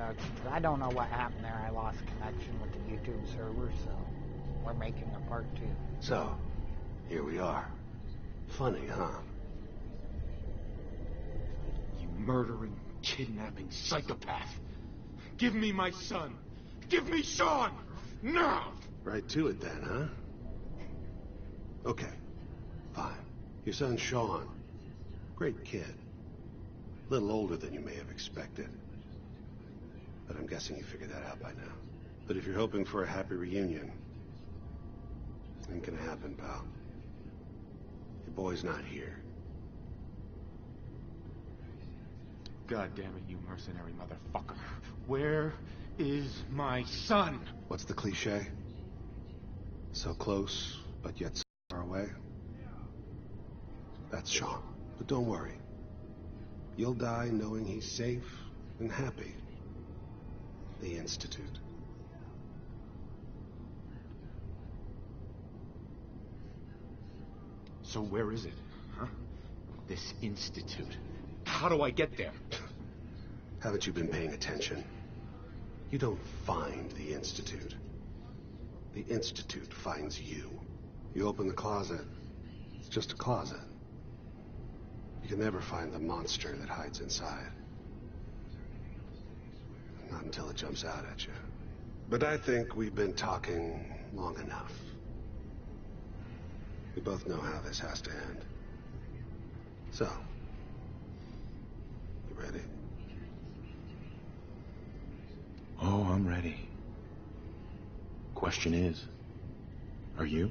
introductions. I don't know what happened there. I lost connection with the YouTube server, so we're making a part 2. So, here we are. Funny, huh? You murdering, kidnapping psychopath. Give me my son. Give me Sean! Now! Right to it then, huh? Okay. Fine. Your son Sean. Great kid. A little older than you may have expected. But I'm guessing you figured that out by now. But if you're hoping for a happy reunion, ain't gonna happen, pal. Your boy's not here. God damn it, you mercenary motherfucker. Where is my son? What's the cliche? So close, but yet so far away? That's Sean. But don't worry. You'll die knowing he's safe and happy. The Institute. So where is it, huh? This Institute. How do I get there? Haven't you been paying attention? You don't find the Institute. The Institute finds you. You open the closet. It's just a closet. You can never find the monster that hides inside. Not until it jumps out at you. But I think we've been talking long enough. We both know how this has to end. So, you ready? Oh, I'm ready. Question is, are you?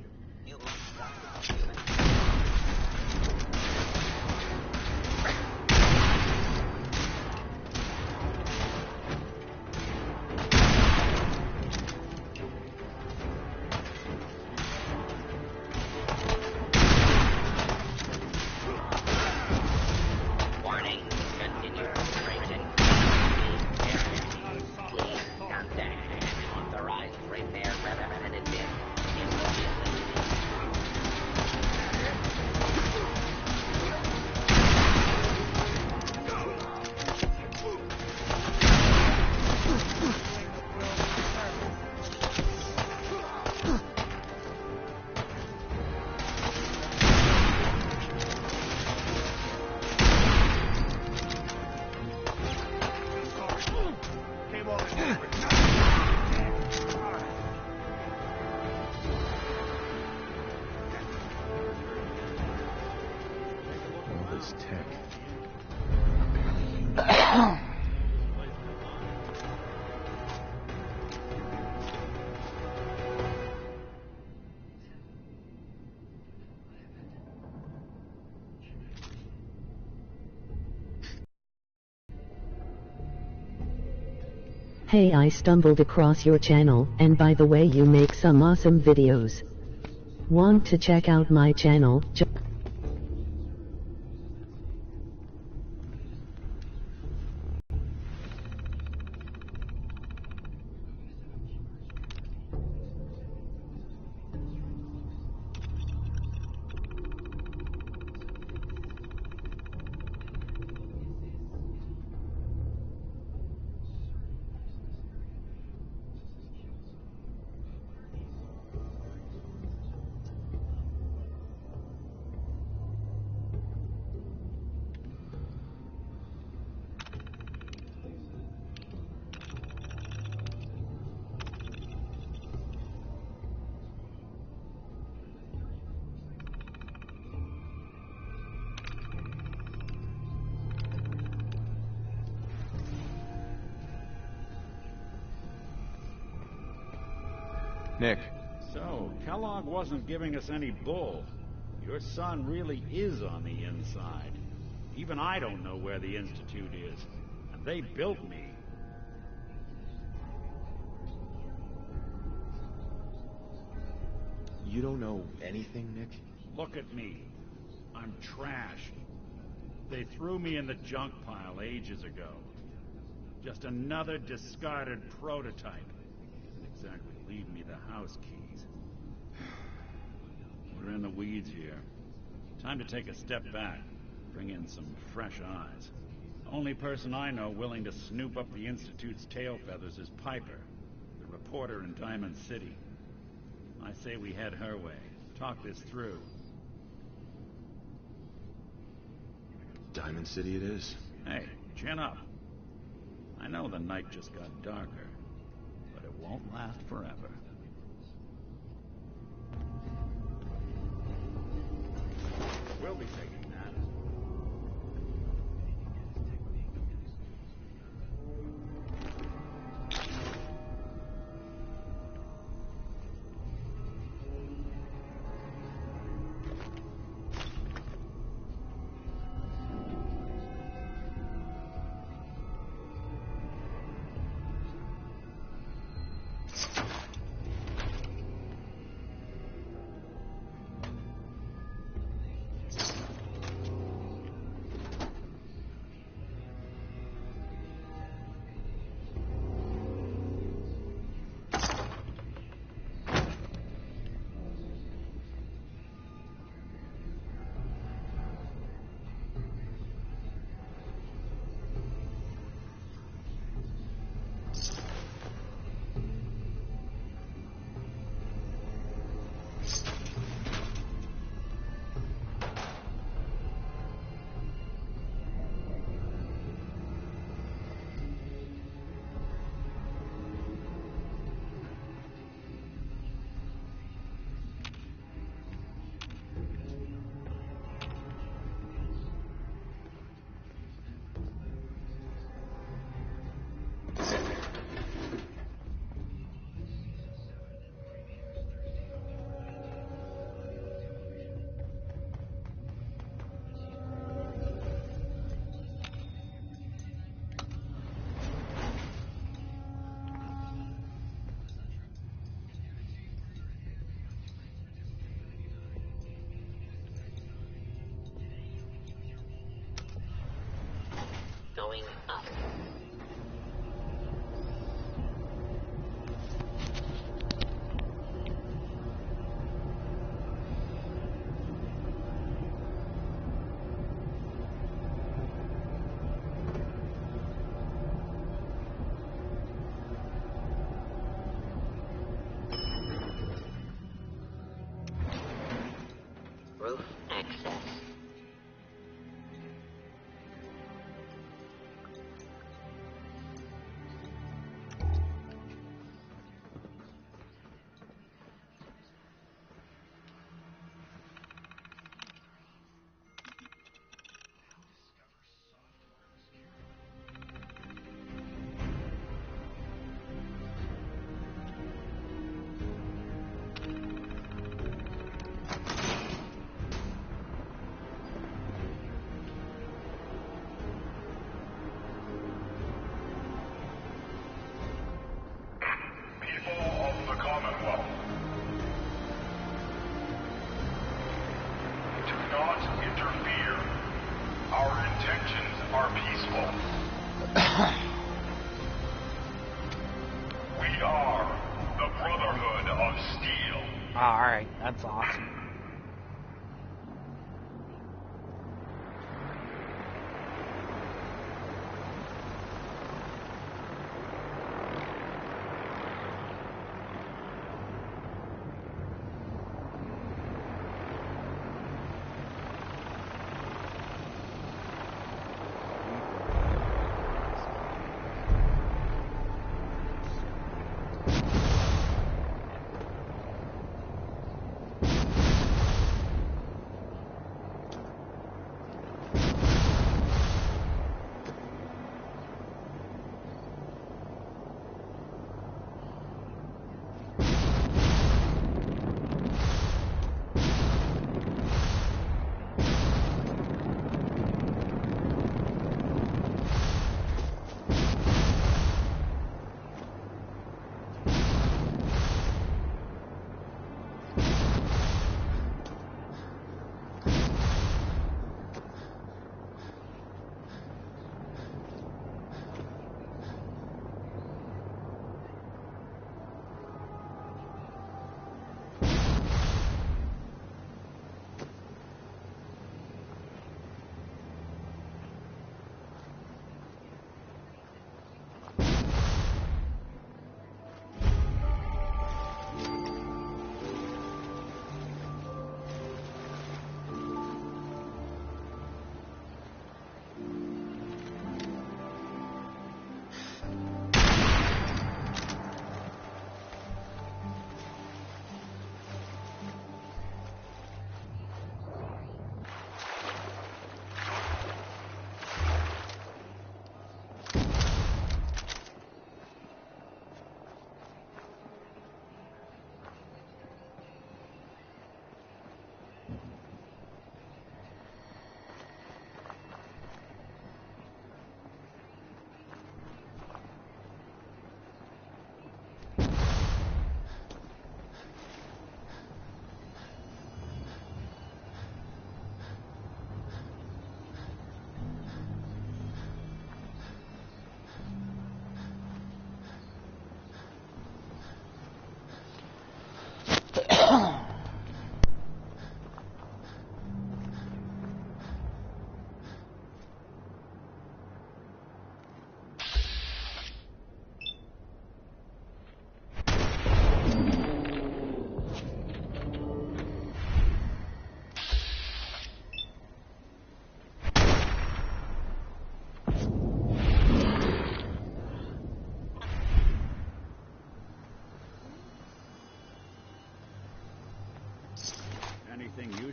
Hey, I stumbled across your channel, and by the way, you make some awesome videos. Want to check out my channel? Nick. So, Kellogg wasn't giving us any bull. Your son really is on the inside. Even I don't know where the Institute is. And they built me. You don't know anything, Nick? Look at me. I'm trash. They threw me in the junk pile ages ago. Just another discarded prototype. Didn't exactly leave me the house keys. We're in the weeds here. Time to take a step back. Bring in some fresh eyes. Only person I know willing to snoop up the Institute's tail feathers is Piper, the reporter in Diamond City. I say we head her way. Talk this through. Diamond City it is. Hey, chin up. I know the night just got darker, but it won't last forever. We'll be taking that. Going up. Roof access. Alright, that's awesome.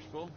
usual.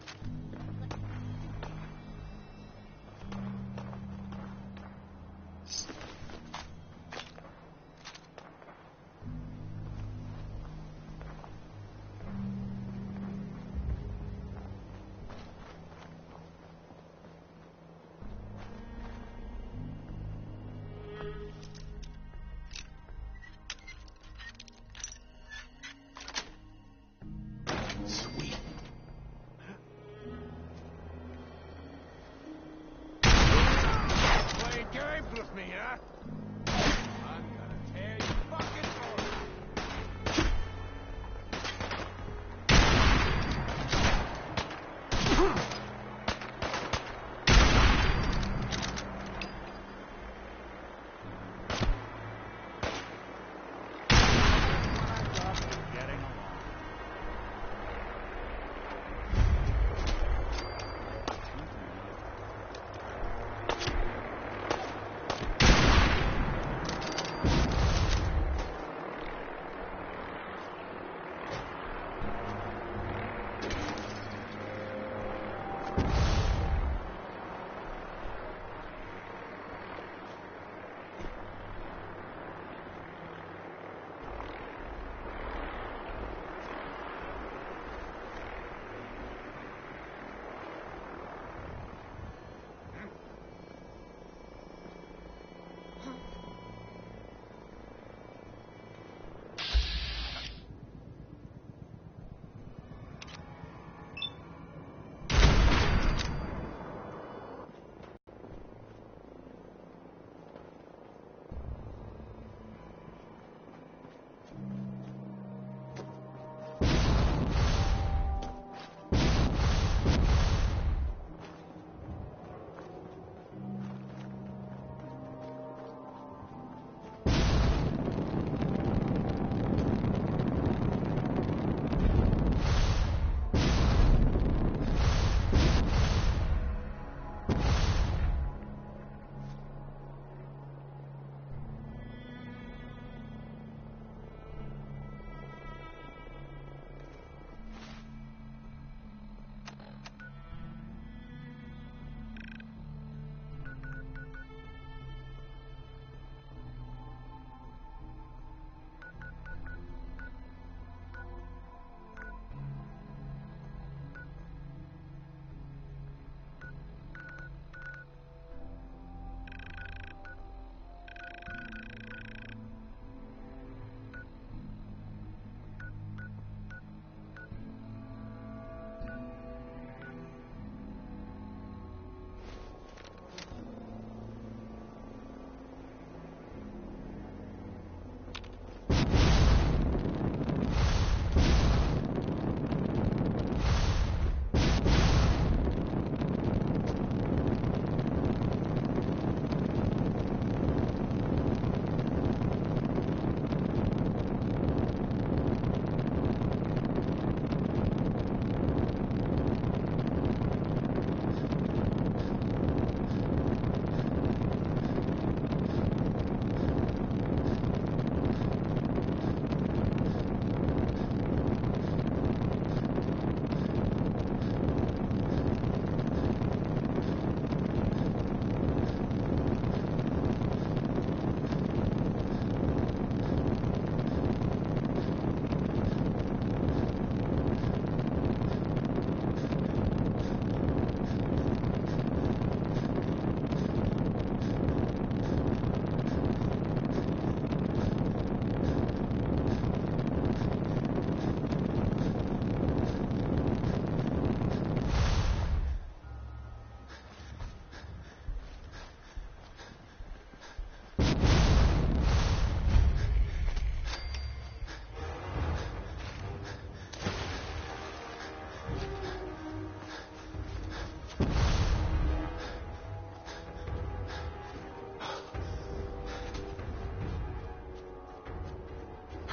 With me, huh? I'm gonna tear you fucking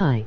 Hi.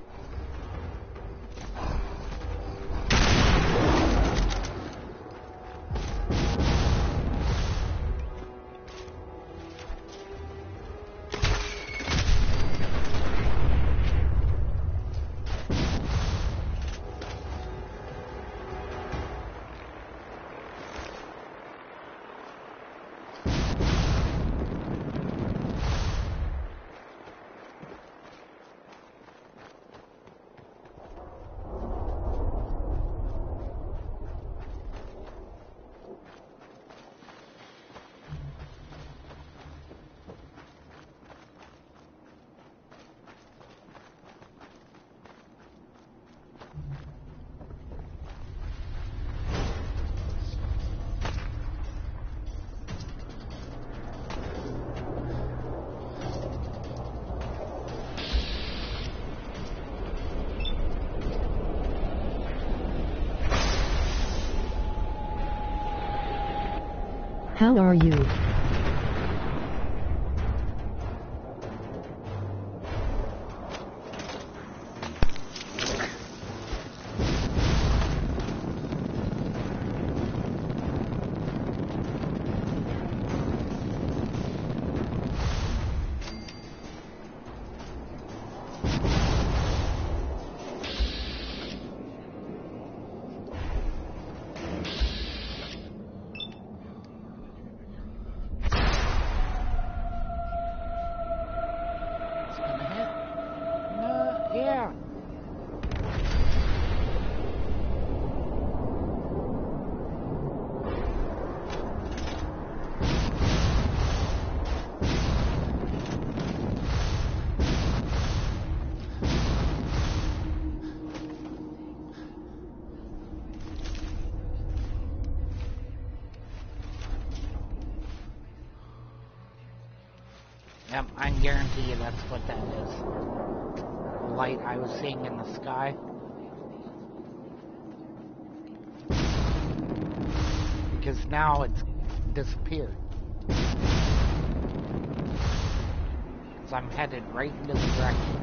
How are you? Yep, I guarantee you that's what that is. The light I was seeing in the sky. Because now it's disappeared. So I'm headed right into the direction.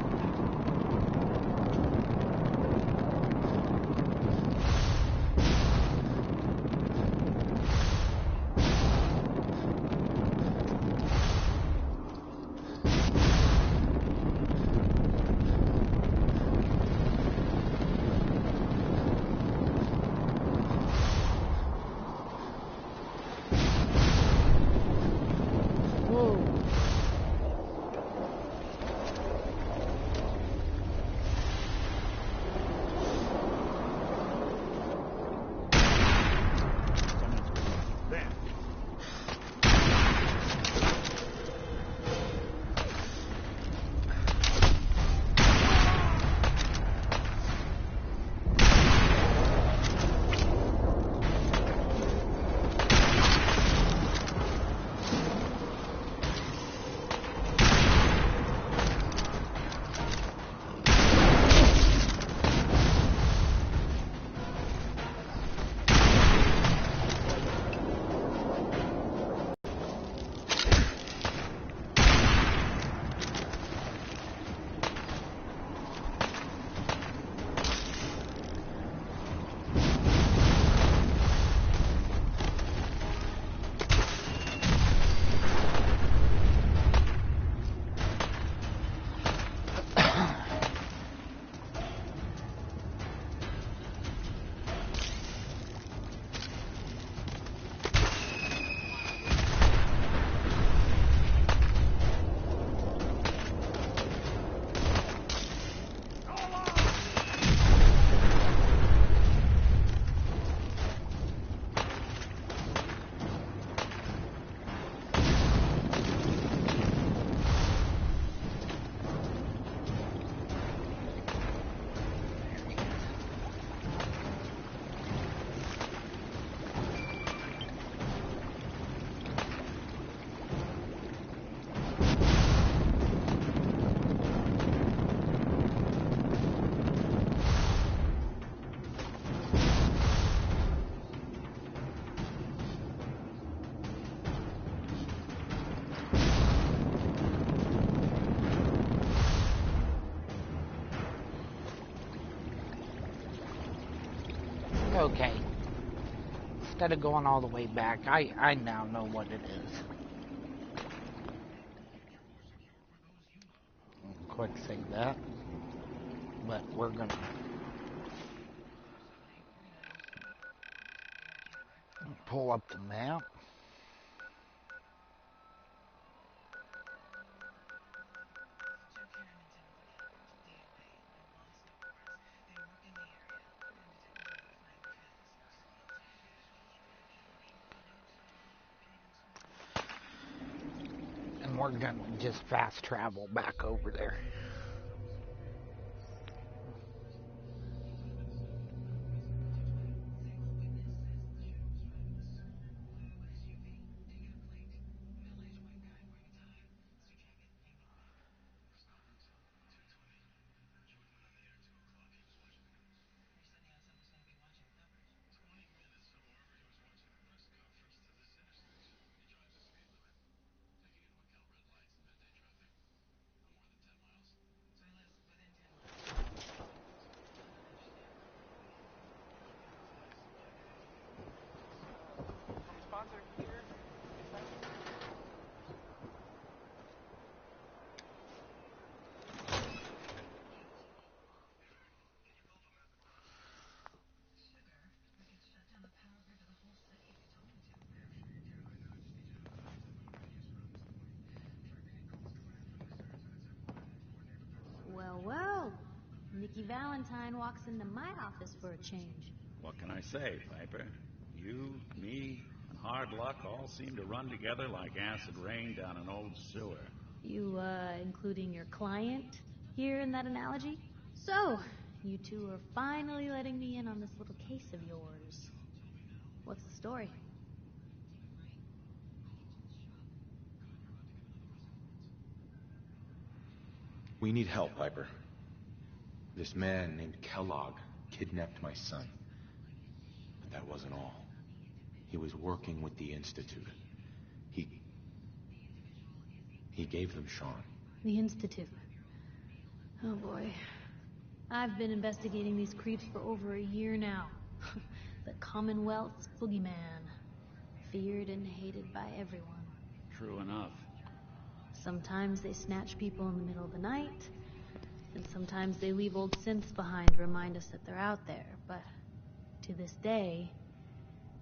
Okay. Instead of going all the way back, I now know what it is. Quick save that. But we're gonna pull up the map. And we're gonna just fast travel back over there. Nikki Valentine walks into my office for a change. What can I say, Piper? You, me, and hard luck all seem to run together like acid rain down an old sewer. You, including your client here in that analogy? So, you two are finally letting me in on this little case of yours. What's the story? We need help, Piper. This man named Kellogg kidnapped my son. But that wasn't all. He was working with the Institute. He gave them Sean. The Institute. Oh boy. I've been investigating these creeps for over a year now. The Commonwealth's boogeyman. Feared and hated by everyone. True enough. Sometimes they snatch people in the middle of the night, and sometimes they leave old synths behind to remind us that they're out there. But to this day,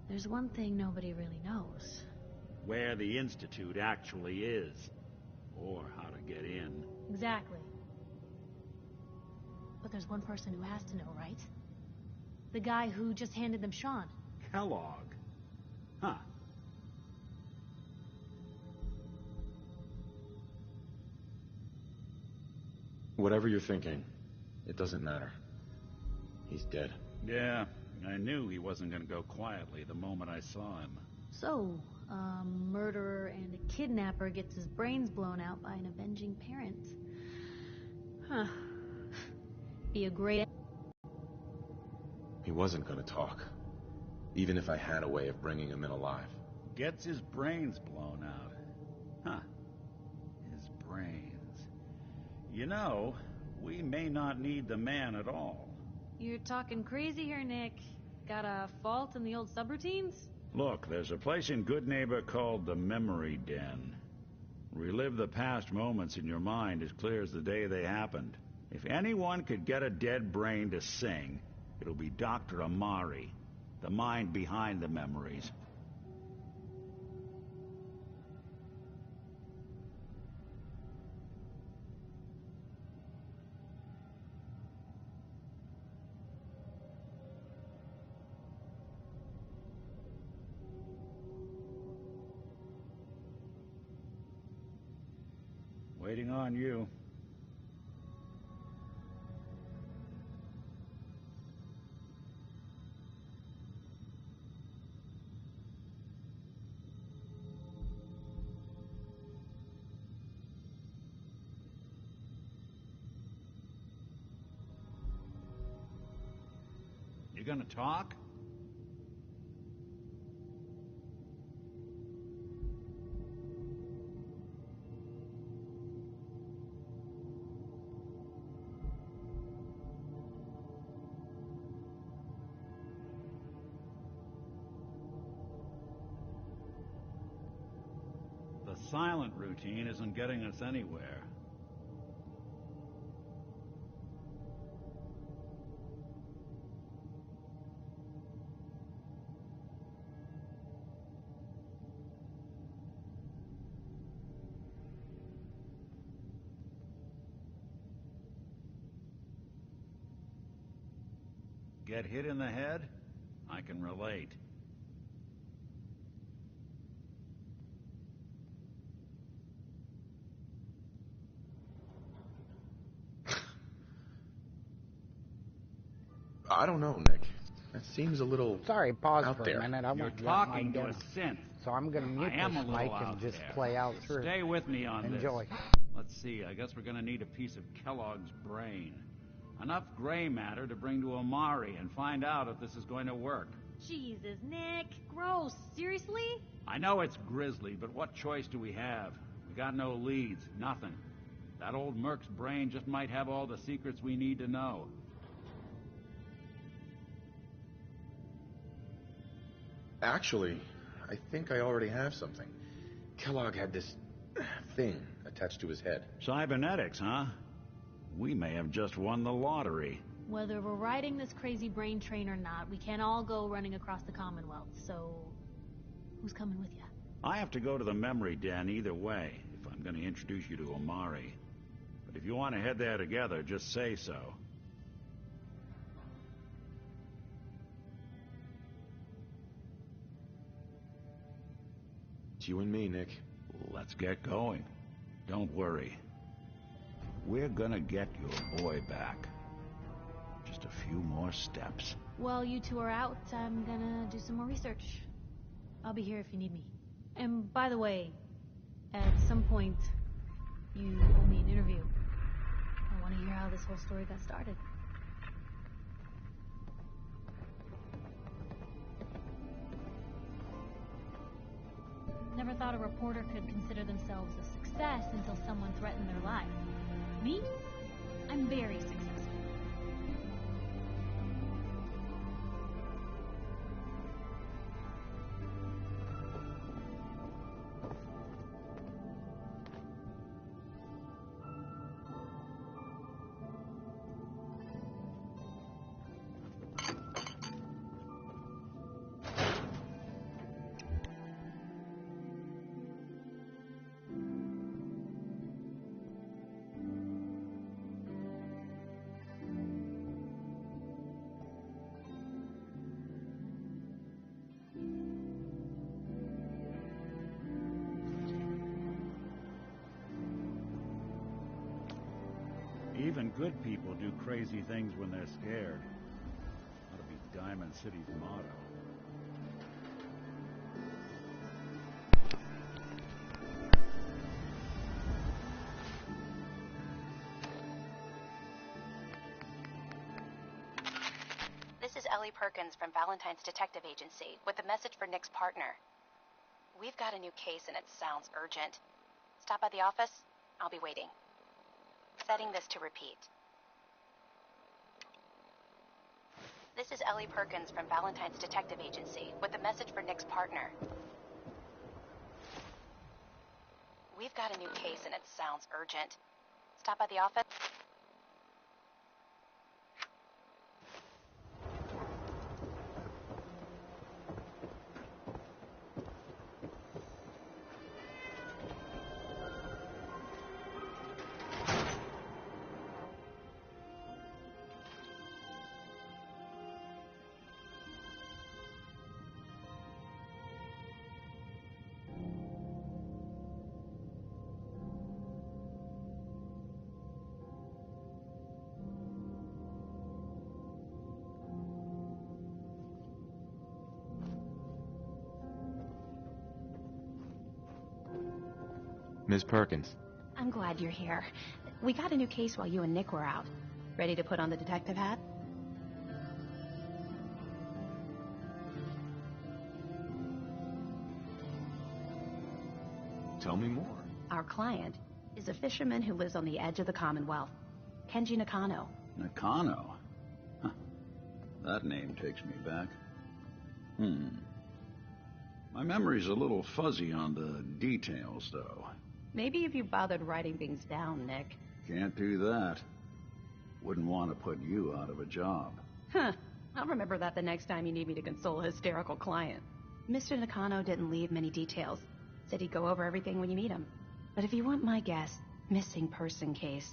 there's one thing nobody really knows. Where the Institute actually is. Or how to get in. Exactly. But there's one person who has to know, right? The guy who just handed them Sean. Kellogg. Huh. Whatever you're thinking, it doesn't matter. He's dead. Yeah, I knew he wasn't going to go quietly the moment I saw him. So, a murderer and a kidnapper gets his brains blown out by an avenging parent. Huh. Be a great... He wasn't gonna talk. Even if I had a way of bringing him in alive. Gets his brains blown out. Huh. His brains. You know, we may not need the man at all. You're talking crazy here, Nick. Got a fault in the old subroutines? Look, there's a place in Good Neighbor called the Memory Den. Relive the past moments in your mind as clear as the day they happened. If anyone could get a dead brain to sing, it'll be Dr. Amari, the mind behind the memories. Waiting on you. You gonna talk? The silent routine isn't getting us anywhere. Get hit in the head? I can relate. I don't know, Nick. That seems a little Sorry, pause out for there. a minute. I You're want to talking get to my a dinner. synth. So I'm going to mute I am this a little mic out and just there. play out through. Stay with me on Enjoy. this. Let's see, I guess we're gonna need a piece of Kellogg's brain. Enough gray matter to bring to Amari and find out if this is going to work. Jesus, Nick. Gross. Seriously? I know it's grisly, but what choice do we have? We got no leads, nothing. That old Merc's brain just might have all the secrets we need to know. Actually, I think I already have something. Kellogg had this thing attached to his head. Cybernetics, huh? We may have just won the lottery. Whether we're riding this crazy brain train or not, we can't all go running across the Commonwealth, so... who's coming with you? I have to go to the memory den either way, if I'm going to introduce you to Amari. But if you want to head there together, just say so. you and me, Nick. Let's get going. Don't worry. We're gonna get your boy back. Just a few more steps. While you two are out, I'm gonna do some more research. I'll be here if you need me. And by the way, at some point, you owe me an interview. I want to hear how this whole story got started. Never thought a reporter could consider themselves a success until someone threatened their life. Me? I'm very successful. Even good people do crazy things when they're scared. Ought to be Diamond City's motto. This is Ellie Perkins from Valentine's Detective Agency with a message for Nick's partner. We've got a new case and it sounds urgent. Stop by the office. I'll be waiting. Setting this to repeat. This is Ellie Perkins from Valentine's Detective Agency with a message for Nick's partner. We've got a new case and it sounds urgent. Stop by the office. Miss Perkins. I'm glad you're here. We got a new case while you and Nick were out. Ready to put on the detective hat? Tell me more. Our client is a fisherman who lives on the edge of the Commonwealth. Kenji Nakano. Nakano? Huh. That name takes me back. My memory's a little fuzzy on the details, though. Maybe if you bothered writing things down, Nick. Can't do that. Wouldn't want to put you out of a job. Huh. I'll remember that the next time you need me to console a hysterical client. Mr. Nakano didn't leave many details. Said he'd go over everything when you meet him. But if you want my guess, missing person case.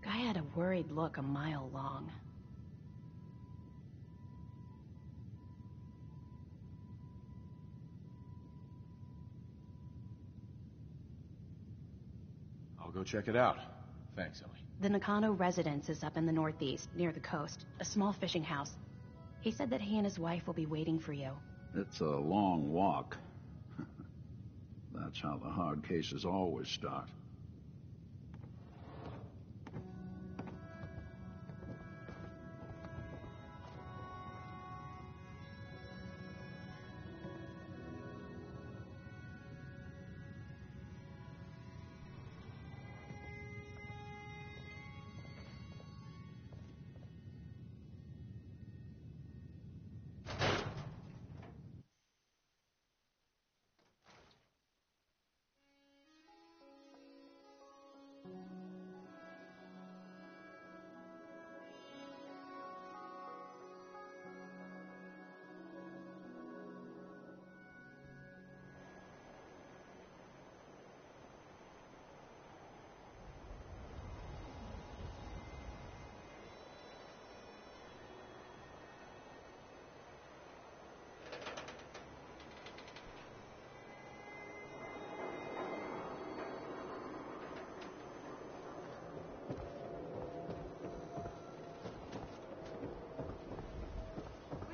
Guy had a worried look a mile long. I'll go check it out. Thanks, Ellie. The Nakano residence is up in the northeast, near the coast. A small fishing house. He said that he and his wife will be waiting for you. It's a long walk. That's how the hard cases always start.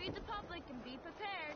read the public and be prepared.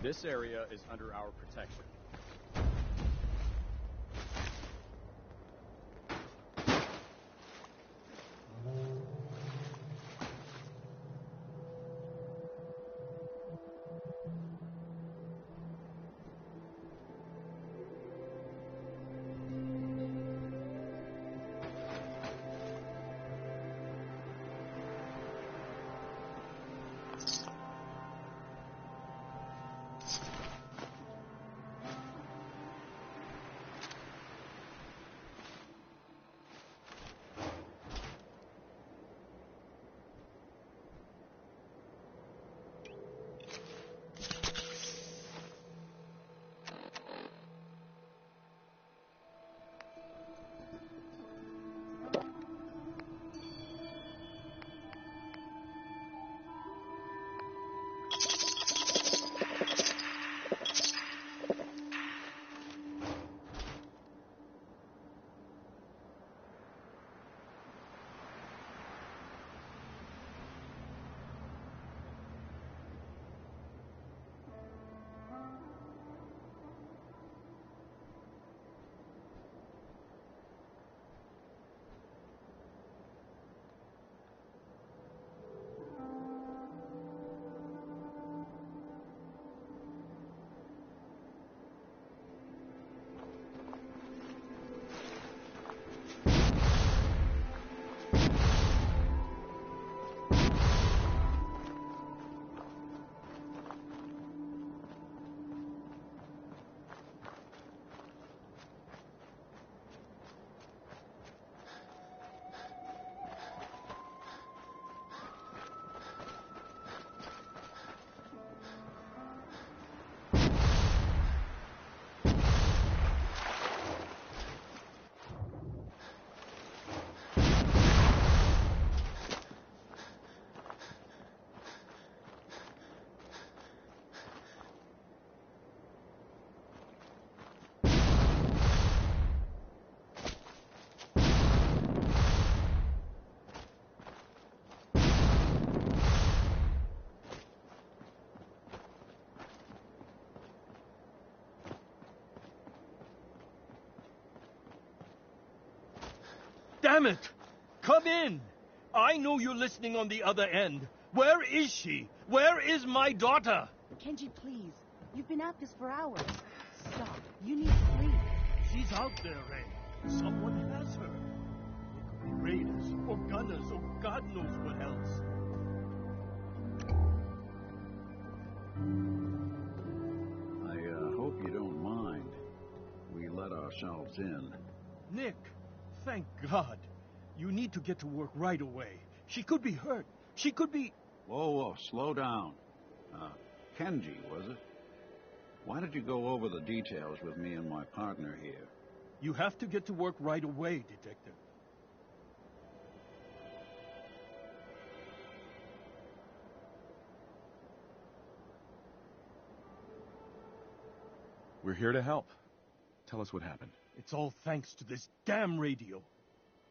This area is under our protection. Damn it! Come in! I know you're listening on the other end. Where is she? Where is my daughter? Kenji, please. You've been at this for hours. Stop. You need sleep. She's out there, Ray. Someone has her. It could be raiders, or gunners, or God knows what else. I hope you don't mind. We let ourselves in. Nick, thank God. You need to get to work right away. She could be hurt. She could be... Whoa, slow down. Kenji, was it? Why did you go over the details with me and my partner here? You have to get to work right away, Detective. We're here to help. Tell us what happened. It's all thanks to this damn radio.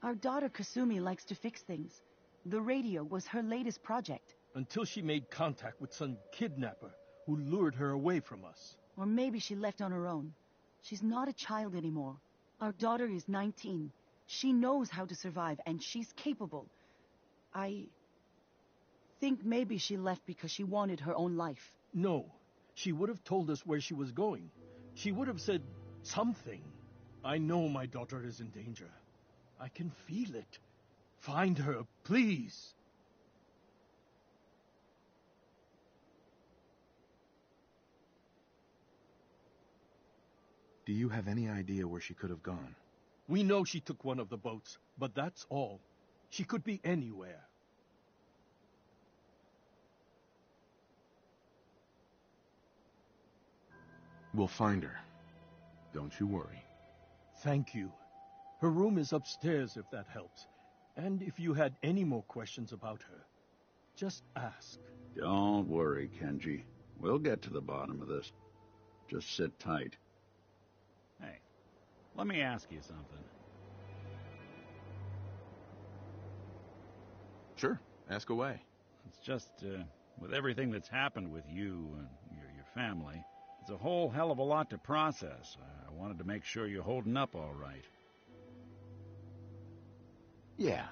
Our daughter Kasumi likes to fix things. The radio was her latest project. Until she made contact with some kidnapper who lured her away from us. Or maybe she left on her own. She's not a child anymore. Our daughter is 19. She knows how to survive, and she's capable. I think maybe she left because she wanted her own life. No. She would have told us where she was going. She would have said something. I know my daughter is in danger. I can feel it. Find her, please. Do you have any idea where she could have gone? We know she took one of the boats, but that's all. She could be anywhere. We'll find her. Don't you worry. Thank you. Her room is upstairs, if that helps. And if you had any more questions about her, just ask. Don't worry, Kenji. We'll get to the bottom of this. Just sit tight. Hey, let me ask you something. Sure, ask away. It's just, with everything that's happened with you and your family. It's a whole hell of a lot to process. I wanted to make sure you're holding up all right. Yeah,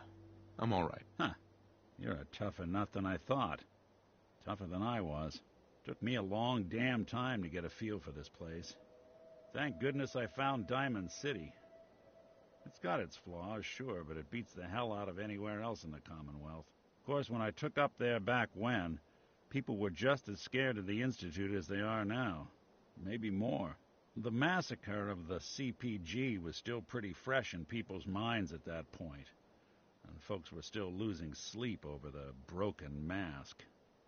I'm all right. Huh. You're a tougher nut than I thought. Tougher than I was. Took me a long damn time to get a feel for this place. Thank goodness I found Diamond City. It's got its flaws, sure, but it beats the hell out of anywhere else in the Commonwealth. Of course, when I took up there back when, people were just as scared of the Institute as they are now. Maybe more. The massacre of the CPG was still pretty fresh in people's minds at that point, and folks were still losing sleep over the broken mask.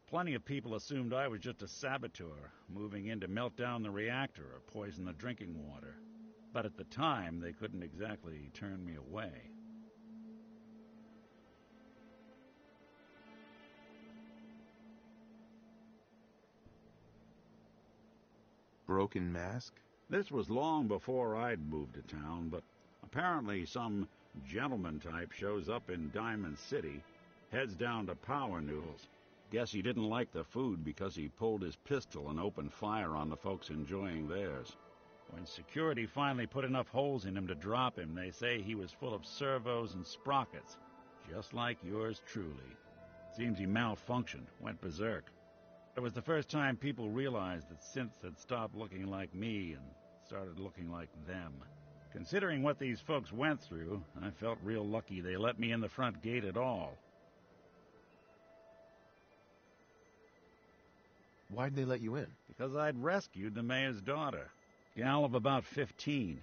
Plenty of people assumed I was just a saboteur, moving in to melt down the reactor or poison the drinking water. But at the time, they couldn't exactly turn me away. Broken mask? This was long before I'd moved to town, but apparently some gentleman type shows up in Diamond City, heads down to Power Noodles. Guess he didn't like the food because he pulled his pistol and opened fire on the folks enjoying theirs. When security finally put enough holes in him to drop him, they say he was full of servos and sprockets, just like yours truly. Seems he malfunctioned, went berserk. It was the first time people realized that synths had stopped looking like me and started looking like them. Considering what these folks went through, I felt real lucky they let me in the front gate at all. Why'd they let you in? Because I'd rescued the mayor's daughter. Gal of about 15.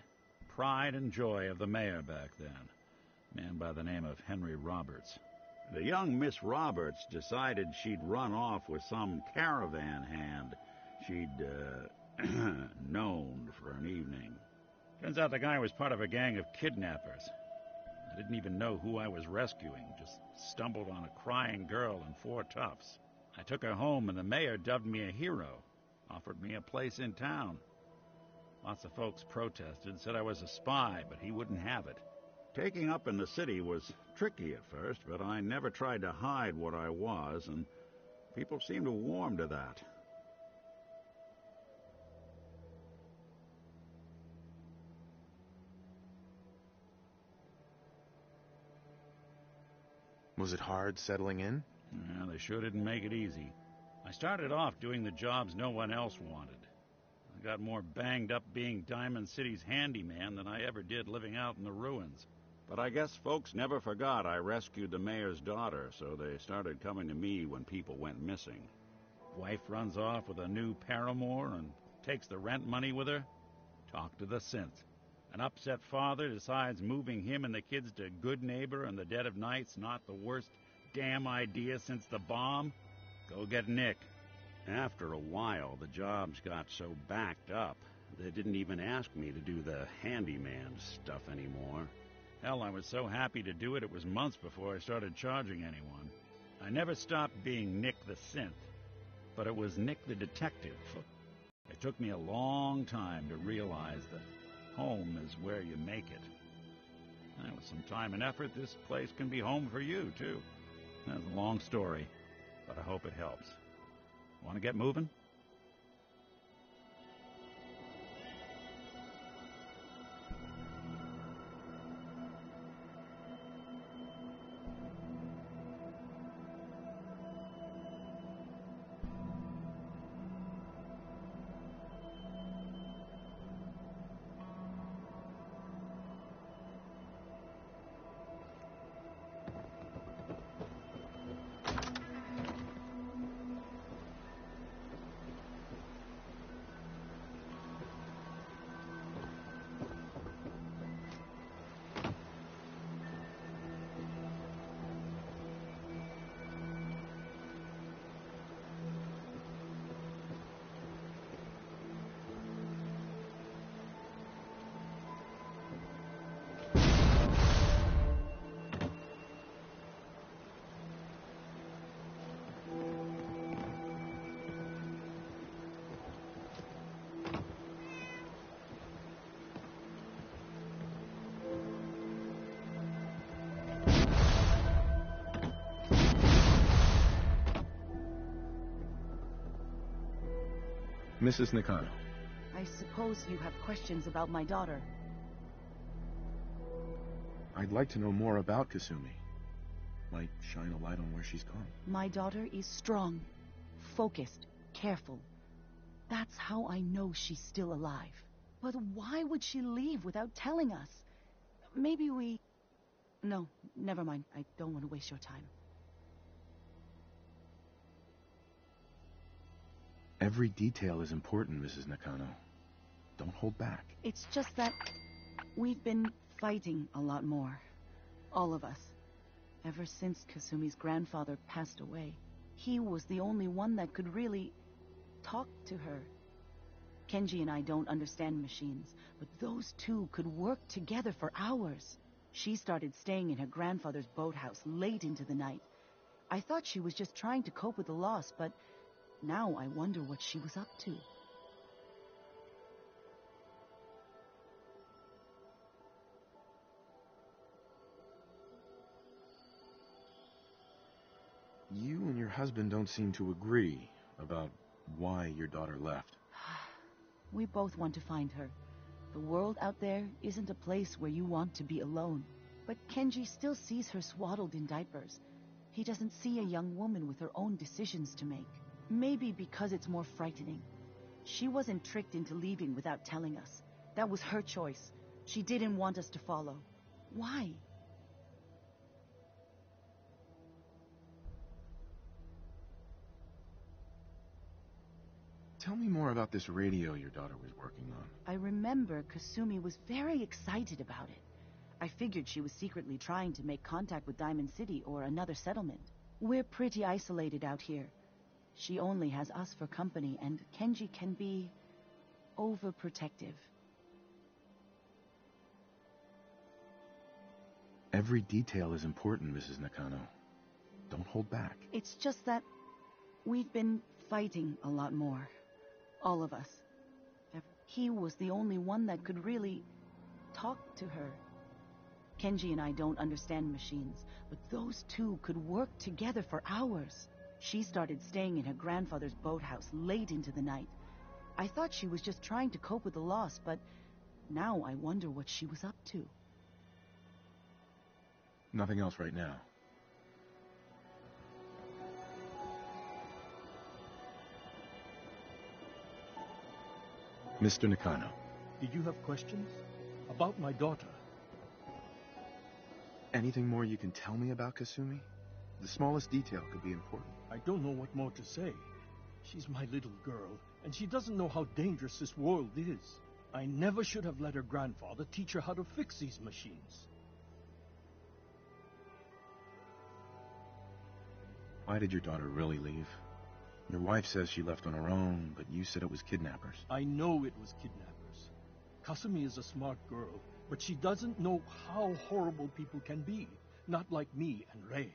Pride and joy of the mayor back then. Man by the name of Henry Roberts. The young Miss Roberts decided she'd run off with some caravan hand she'd, known for an evening. Turns out the guy was part of a gang of kidnappers. I didn't even know who I was rescuing, just stumbled on a crying girl and 4 toughs. I took her home, and the mayor dubbed me a hero, offered me a place in town. Lots of folks protested, said I was a spy, but he wouldn't have it. Taking up in the city was tricky at first, but I never tried to hide what I was, and people seemed to warm to that. Was it hard settling in? Yeah, they sure didn't make it easy. I started off doing the jobs no one else wanted. I got more banged up being Diamond City's handyman than I ever did living out in the ruins. But I guess folks never forgot I rescued the mayor's daughter, so they started coming to me when people went missing. Wife runs off with a new paramour and takes the rent money with her. Talk to the synth. An upset father decides moving him and the kids to Good Neighbor in the dead of night's not the worst damn idea since the bomb. Go get Nick. After a while, the jobs got so backed up, they didn't even ask me to do the handyman stuff anymore. Hell, I was so happy to do it, it was months before I started charging anyone. I never stopped being Nick the synth, but it was Nick the detective. It took me a long time to realize that home is where you make it. And with some time and effort, this place can be home for you, too. That's a long story, but I hope it helps. Want to get moving? Mrs. Nakano. I suppose you have questions about my daughter. I'd like to know more about Kasumi. Might shine a light on where she's gone. My daughter is strong, focused, careful. That's how I know she's still alive. But why would she leave without telling us? Maybe we... No, never mind. I don't want to waste your time. Every detail is important, Mrs. Nakano. Don't hold back. It's just that we've been fighting a lot more. All of us. Ever since Kasumi's grandfather passed away. He was the only one that could really talk to her. Kenji and I don't understand machines, but those two could work together for hours. She started staying in her grandfather's boathouse late into the night. I thought she was just trying to cope with the loss, but now I wonder what she was up to. You and your husband don't seem to agree about why your daughter left. We both want to find her. The world out there isn't a place where you want to be alone. But Kenji still sees her swaddled in diapers. He doesn't see a young woman with her own decisions to make. Maybe because it's more frightening. She wasn't tricked into leaving without telling us. That was her choice. She didn't want us to follow. Why? Tell me more about this radio your daughter was working on. I remember Kasumi was very excited about it. I figured she was secretly trying to make contact with Diamond City or another settlement. We're pretty isolated out here. She only has us for company, and Kenji can be overprotective. Every detail is important, Mrs. Nakano. Don't hold back. It's just that we've been fighting a lot more. All of us. He was the only one that could really talk to her. Kenji and I don't understand machines, but those two could work together for hours. She started staying in her grandfather's boathouse late into the night. I thought she was just trying to cope with the loss, but now I wonder what she was up to. Nothing else right now. Mr. Nakano. Did you have questions? About my daughter? Anything more you can tell me about Kasumi? The smallest detail could be important. I don't know what more to say. She's my little girl, and she doesn't know how dangerous this world is. I never should have let her grandfather teach her how to fix these machines. Why did your daughter really leave? Your wife says she left on her own, but you said it was kidnappers. I know it was kidnappers. Kasumi is a smart girl, but she doesn't know how horrible people can be. Not like me and Ray.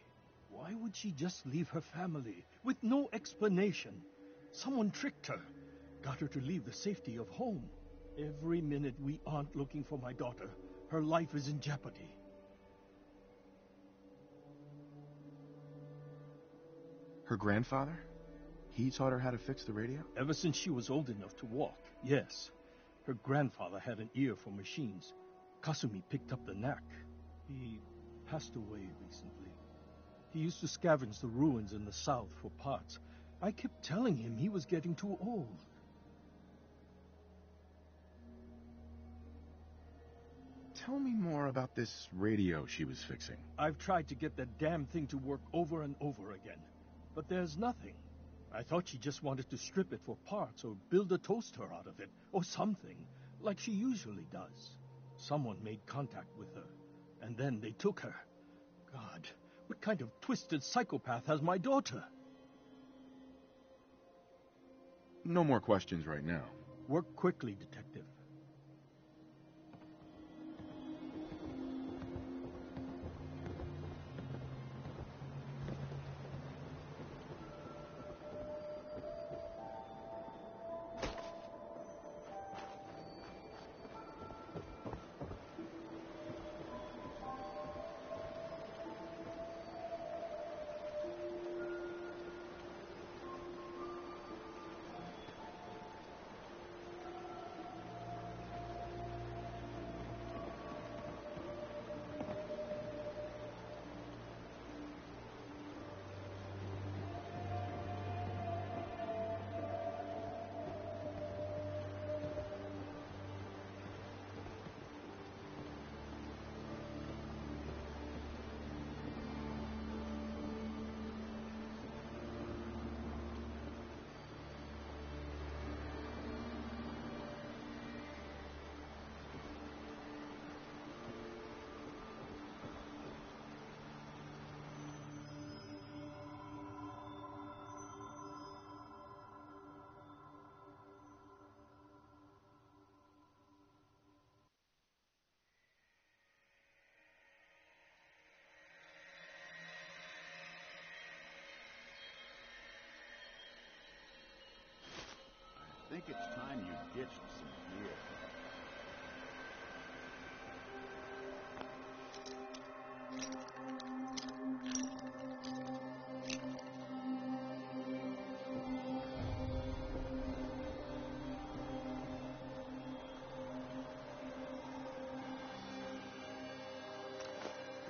Why would she just leave her family with no explanation? Someone tricked her, got her to leave the safety of home. Every minute we aren't looking for my daughter, her life is in jeopardy. Her grandfather? He taught her how to fix the radio? Ever since she was old enough to walk, yes. Her grandfather had an ear for machines. Kasumi picked up the knack. He passed away recently. He used to scavenge the ruins in the south for parts. I kept telling him he was getting too old. Tell me more about this radio she was fixing. I've tried to get that damn thing to work over and over again, but there's nothing. I thought she just wanted to strip it for parts or build a toaster out of it, or something, like she usually does. Someone made contact with her, and then they took her. God, what kind of twisted psychopath has my daughter? No more questions right now. Work quickly, Detective.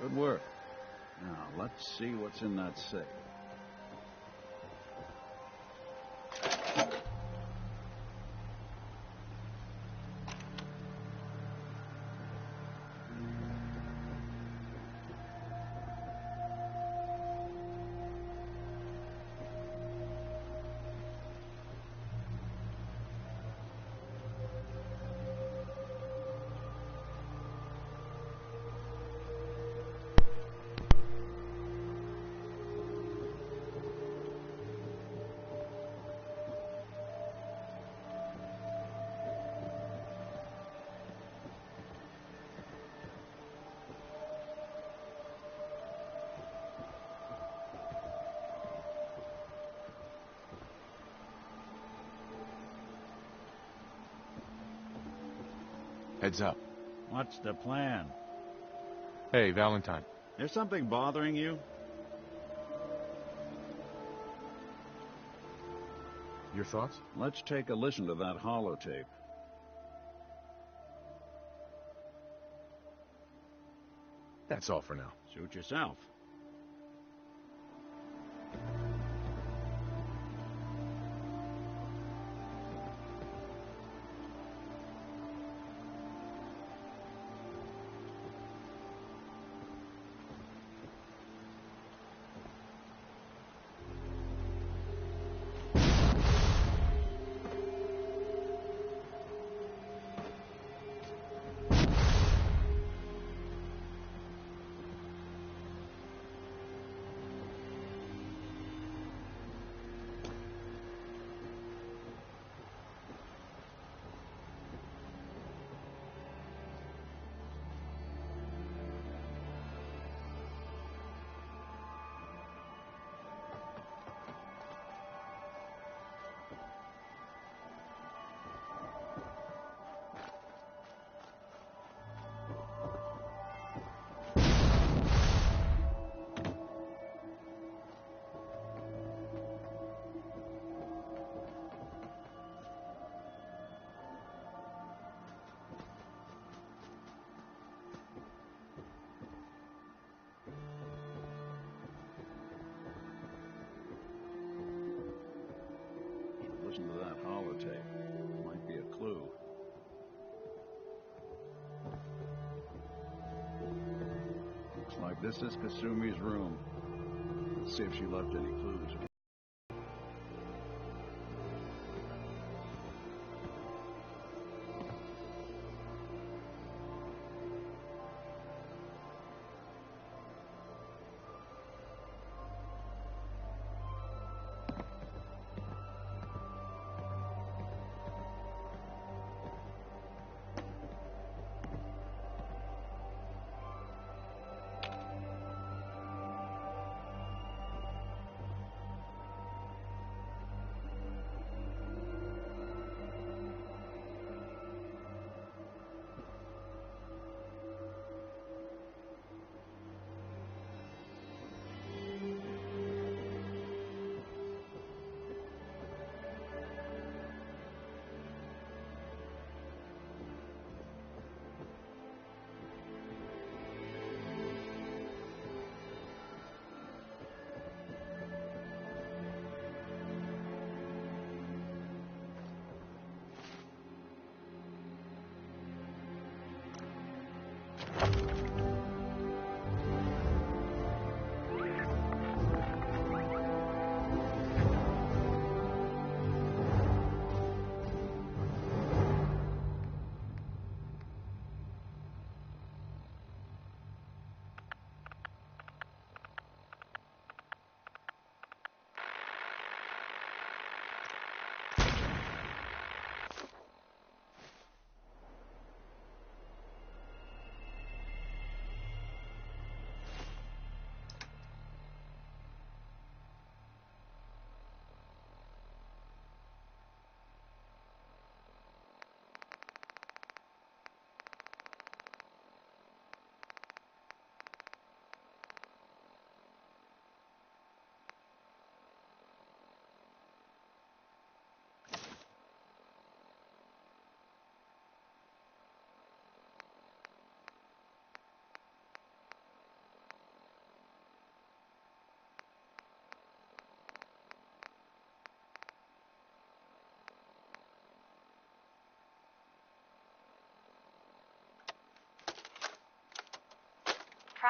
Good work. Now, let's see what's in that safe. Heads up. What's the plan? Hey, Valentine. There's something bothering you? Your thoughts? Let's take a listen to that holotape. That's all for now. Suit yourself. Listen to that holotape. Might be a clue. Looks like this is Kasumi's room. Let's see if she left any clues.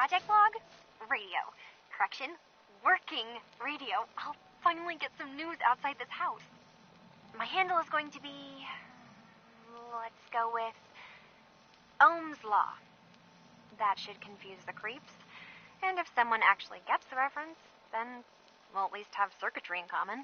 Project log? Radio. Correction, working radio. I'll finally get some news outside this house. My handle is going to be... let's go with... Ohm's Law. That should confuse the creeps. And if someone actually gets the reference, then we'll at least have circuitry in common.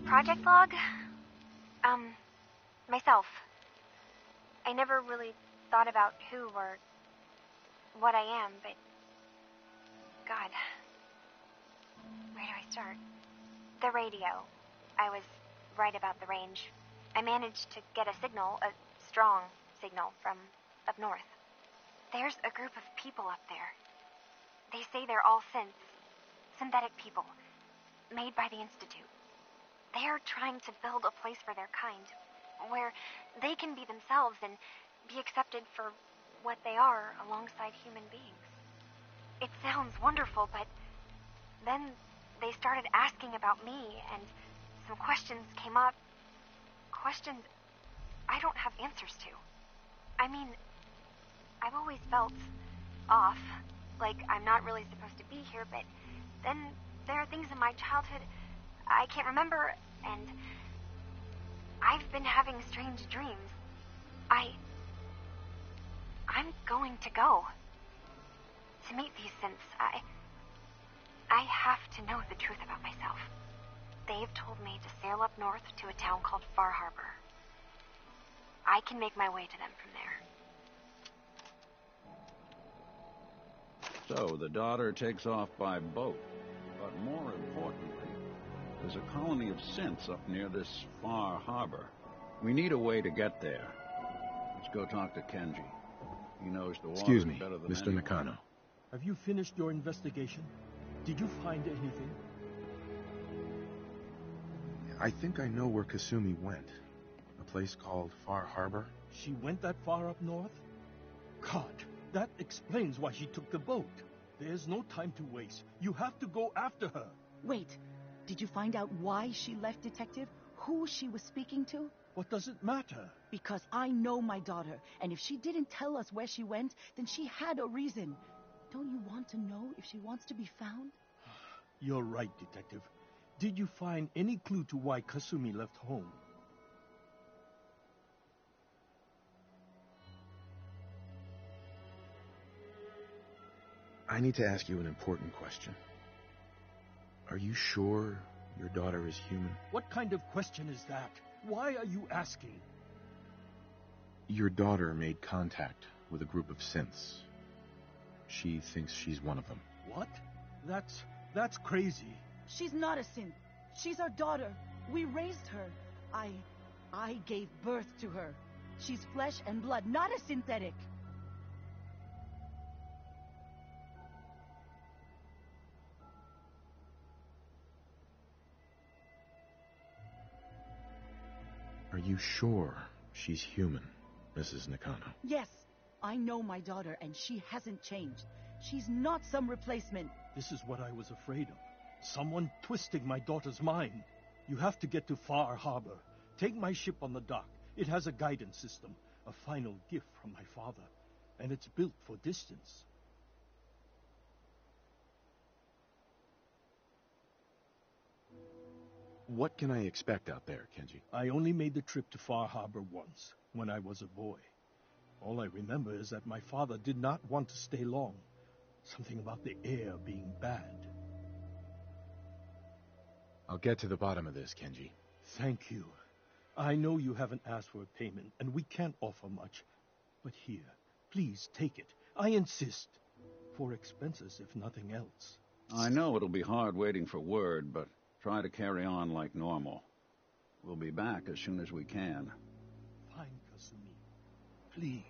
Project log? Myself. I never really thought about who or what I am, but... God. Where do I start? The radio. I was right about the range. I managed to get a signal, a strong signal, from up north. There's a group of people up there. They say they're all synths. Synthetic people. Made by the Institute. They're trying to build a place for their kind, where they can be themselves and be accepted for what they are alongside human beings. It sounds wonderful, but then they started asking about me, and some questions came up. Questions I don't have answers to. I mean, I've always felt off, like I'm not really supposed to be here, but then there are things in my childhood I can't remember, and I've been having strange dreams. I'm going to go. To meet these synths, I have to know the truth about myself. They've told me to sail up north to a town called Far Harbor. I can make my way to them from there. So, the daughter takes off by boat. But more importantly, there's a colony of synths up near this Far Harbor. We need a way to get there. Let's go talk to Kenji. He knows the water Excuse me, better than Mr. anyone. Nakano. Have you finished your investigation? Did you find anything? I think I know where Kasumi went. A place called Far Harbor. She went that far up north? God, that explains why she took the boat. There's no time to waste. You have to go after her. Wait, did you find out why she left, Detective? Who she was speaking to? What does it matter? Because I know my daughter, and if she didn't tell us where she went, then she had a reason. Don't you want to know if she wants to be found? You're right, Detective. Did you find any clue to why Kasumi left home? I need to ask you an important question. Are you sure your daughter is human? What kind of question is that? Why are you asking? Your daughter made contact with a group of synths. She thinks she's one of them. What? That's crazy. She's not a synth. She's our daughter. We raised her. I gave birth to her. She's flesh and blood, not a synthetic. Are you sure she's human, Mrs. Nakano? Yes, I know my daughter, and she hasn't changed. She's not some replacement. This is what I was afraid of. Someone twisting my daughter's mind. You have to get to Far Harbor. Take my ship on the dock. It has a guidance system, a final gift from my father, and it's built for distance. What can I expect out there, Kenji? I only made the trip to Far Harbor once, when I was a boy. All I remember is that my father did not want to stay long. Something about the air being bad. I'll get to the bottom of this, Kenji. Thank you. I know you haven't asked for a payment, and we can't offer much. But here, please take it. I insist. For expenses, if nothing else. I know it'll be hard waiting for word, but try to carry on like normal. We'll be back as soon as we can. Fine, Kasumi. Please.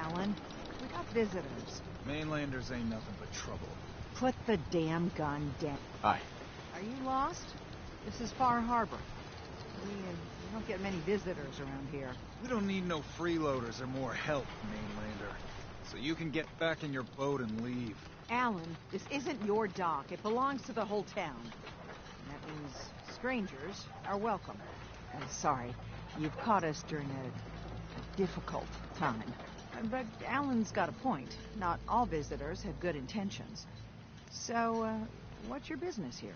Alan. We got visitors. Mainlanders ain't nothing but trouble. Put the damn gun down. Aye. Are you lost? This is Far Harbor. We don't get many visitors around here. We don't need no freeloaders or more help, Mainlander. So you can get back in your boat and leave. Alan, this isn't your dock. It belongs to the whole town. And that means strangers are welcome. And sorry, you've caught us during a difficult time. But Alan's got a point. Not all visitors have good intentions. So, what's your business here?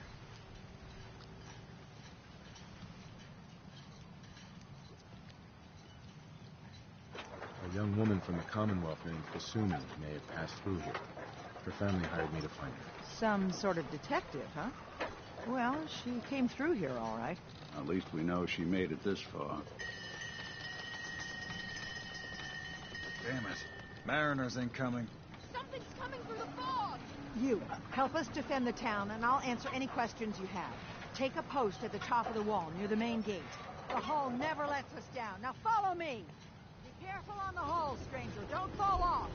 A young woman from the Commonwealth named Kasumi may have passed through here. Her family hired me to find her. Some sort of detective, huh? Well, she came through here all right. At least we know she made it this far. Damn it. Mariners incoming. Something's coming through the fog! You, help us defend the town, and I'll answer any questions you have. Take a post at the top of the wall, near the main gate. The hull never lets us down. Now follow me! Be careful on the hull, stranger. Don't fall off.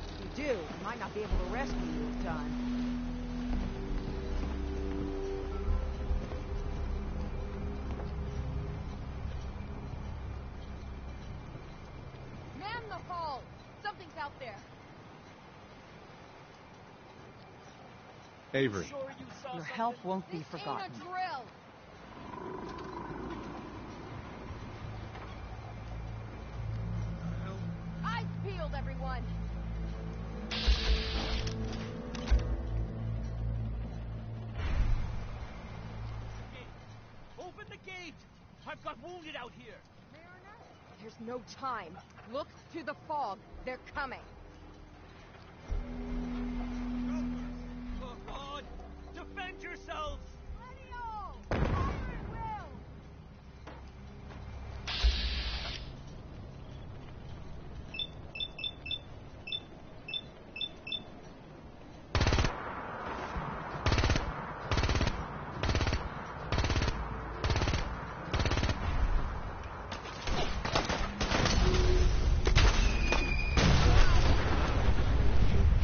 If you do, we might not be able to rescue you in time. Man the hull! Something's out there. Avery. Sure you saw Your help won't be This forgotten. ain't a drill! Eyes peeled, everyone! Open the gate! I've got wounded out here! Mariner? There's no time. Look to the fog. They're coming. Oh, God! Defend yourselves!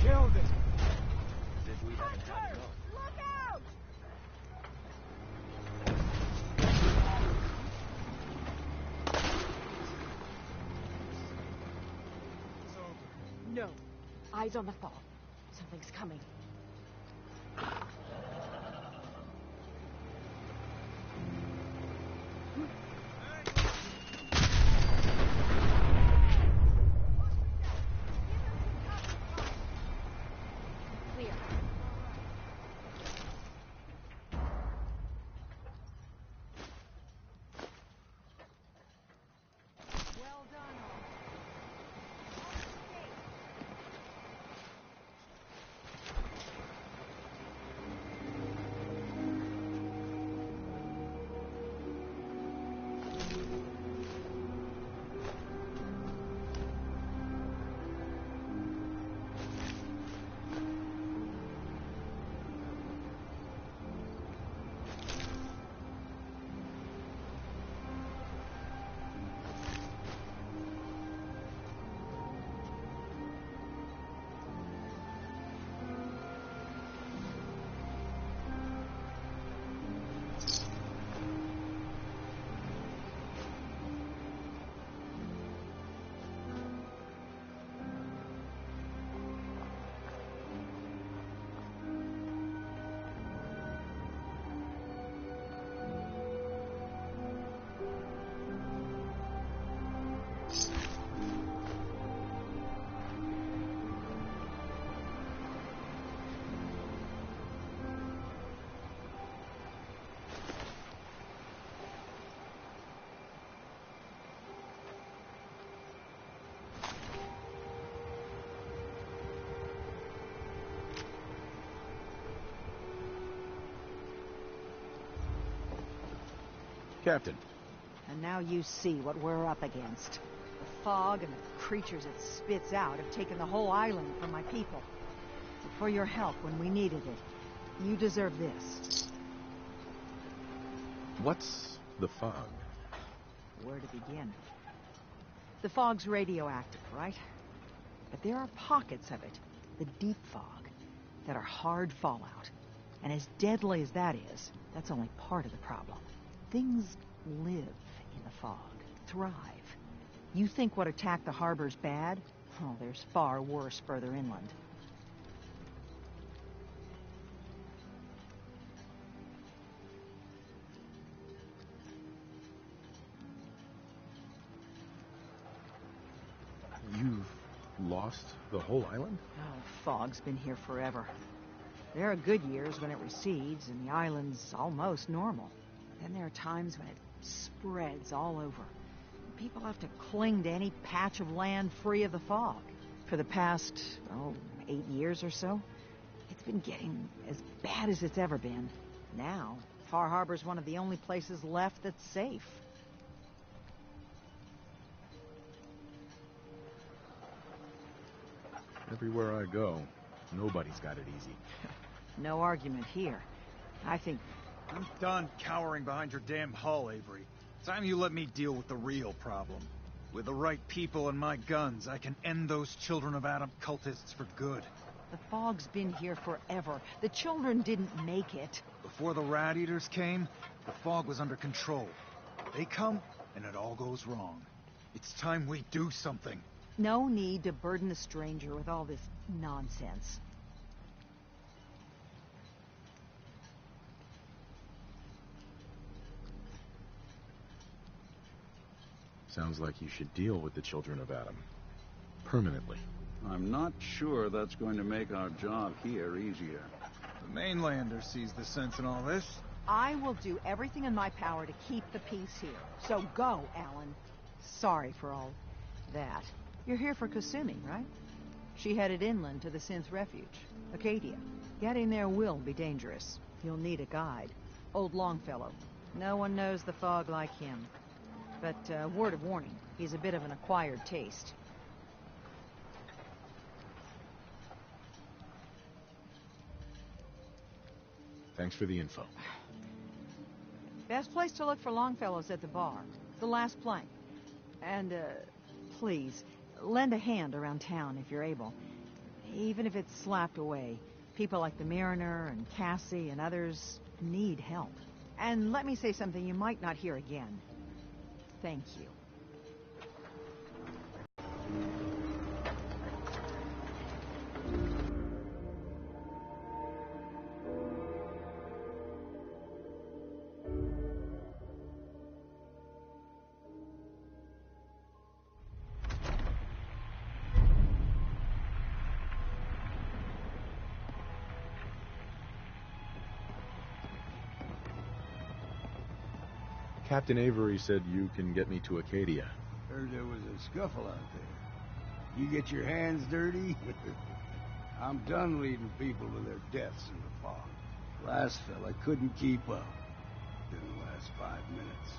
Killed it! As if we haven't had enough. Look out! No. Eyes on the fog. Something's coming. Clear. Well done, all. Captain. And now you see what we're up against. The fog and the creatures it spits out have taken the whole island from my people. But for your help when we needed it, you deserve this. What's the fog? Where to begin? The fog's radioactive, right? But there are pockets of it, the deep fog, that are hard fallout. And as deadly as that is, that's only part of the problem. Things live in the fog, thrive. You think what attacked the harbor's bad? Oh, there's far worse further inland. You've lost the whole island? Oh, fog's been here forever. There are good years when it recedes and the island's almost normal. Then there are times when it spreads all over. People have to cling to any patch of land free of the fog. For the past, 8 years or so, it's been getting as bad as it's ever been. Now, Far Harbor's one of the only places left that's safe. Everywhere I go, nobody's got it easy. No argument here. I think... I'm done cowering behind your damn hull, Avery. Time you let me deal with the real problem. With the right people and my guns, I can end those Children of Adam cultists for good. The fog's been here forever. The children didn't make it. Before the Rat Eaters came, the fog was under control. They come, and it all goes wrong. It's time we do something. No need to burden a stranger with all this nonsense. Sounds like you should deal with the Children of Adam. Permanently. I'm not sure that's going to make our job here easier. The mainlander sees the sense in all this. I will do everything in my power to keep the peace here. So go, Alan. Sorry for all that. You're here for Kasumi, right? She headed inland to the Synth Refuge, Acadia. Getting there will be dangerous. You'll need a guide. Old Longfellow. No one knows the fog like him. But word of warning, he's a bit of an acquired taste. Thanks for the info. Best place to look for Longfellow's at the bar. The last plank. And, please, lend a hand around town if you're able. Even if it's slapped away. People like the Mariner and Cassie and others need help. And let me say something you might not hear again. Thank you. Captain Avery said you can get me to Acadia. Heard there was a scuffle out there. You get your hands dirty? I'm done leading people to their deaths in the fog. Last fella couldn't keep up. Didn't last 5 minutes.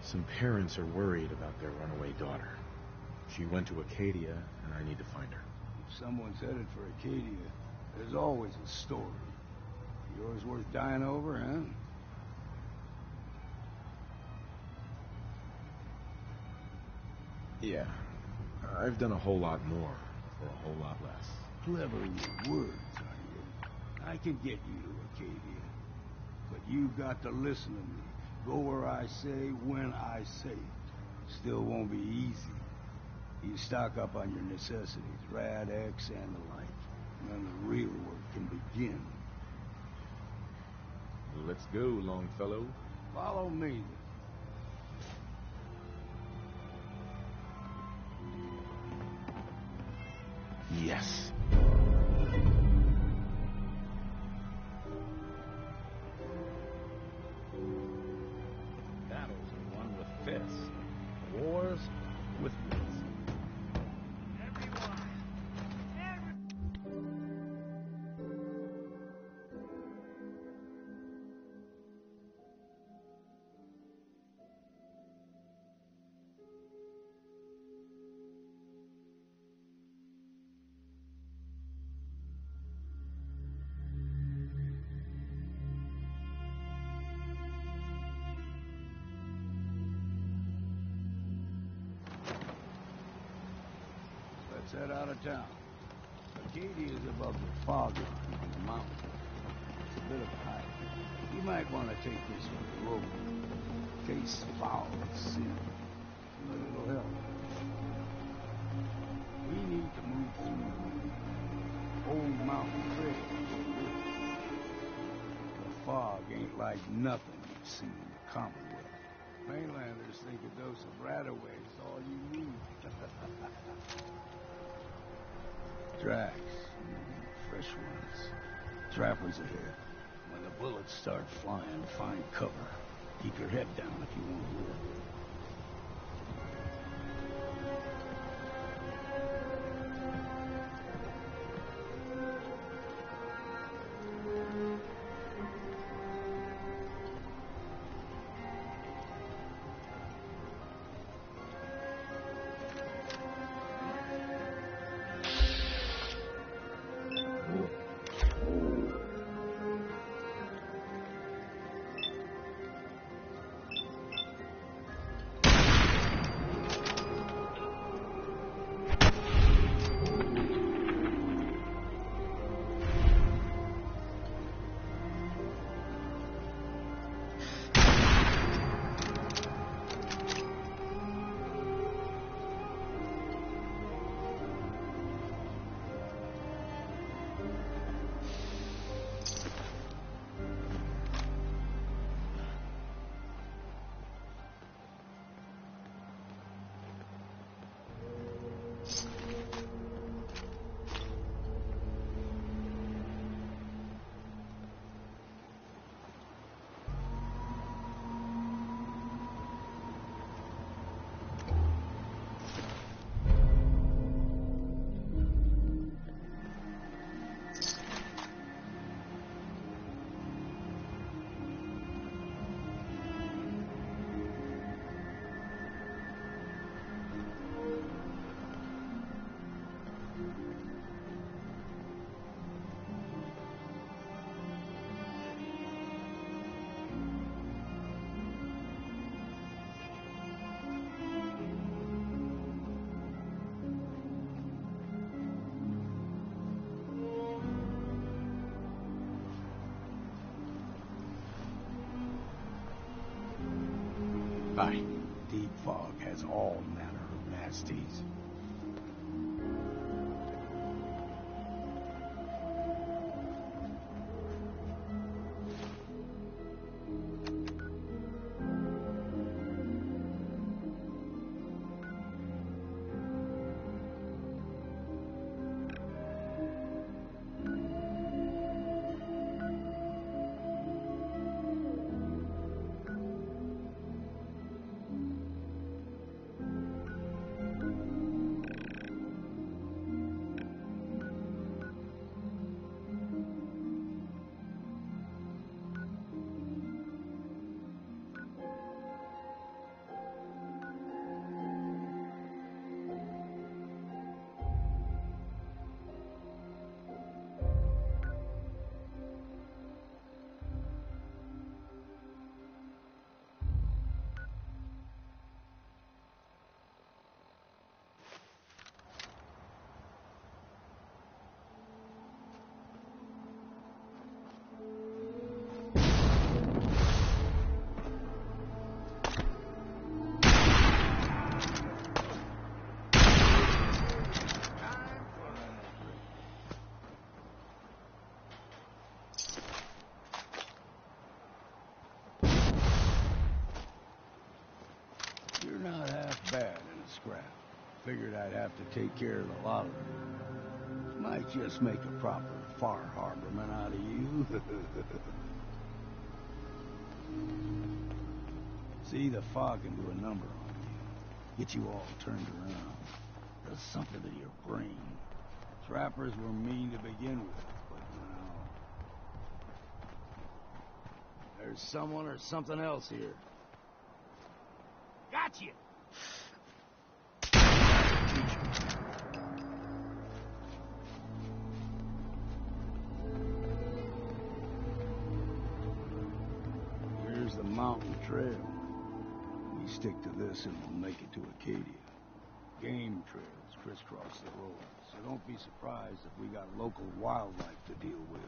Some parents are worried about their runaway daughter. She went to Acadia, and I need to find her. If someone's headed for Acadia, there's always a story. Yours worth dying over, huh? Yeah. I've done a whole lot more for a whole lot less. Clever with words, are you? I can get you to Acadia. But you got to listen to me. Go where I say, when I say it. Still won't be easy. You stock up on your necessities, Rad X and the like. And then the real work can begin. Let's go, Longfellow. Follow me. Yes. Battles are won with fists. Wars with wits. Let's head out of town. Acadia is above the fog line on the mountain. It's a bit of a hike. You might want to take this rope. Case foul at sea. But it'll help. We need to move through old mountain trail. The fog ain't like nothing you've seen in the Commonwealth. Mainlanders think a dose of Radaway is all you need. Tracks. Fresh ones. Trappers ahead. When the bullets start flying, find cover. Keep your head down if you want to live. Bye. Deep fog has all manner of nasties. You're not half bad in a scrap. Figured I'd have to take care of a lot of them. Might just make a proper far harborman out of you. See, the fog can do a number on you. Get you all turned around. Does something to your brain. Trappers were mean to begin with, but now... There's someone or something else here. Gotcha! Here's the mountain trail. We stick to this and we'll make it to Acadia. Game trails, crisscross the road, so don't be surprised if we got local wildlife to deal with.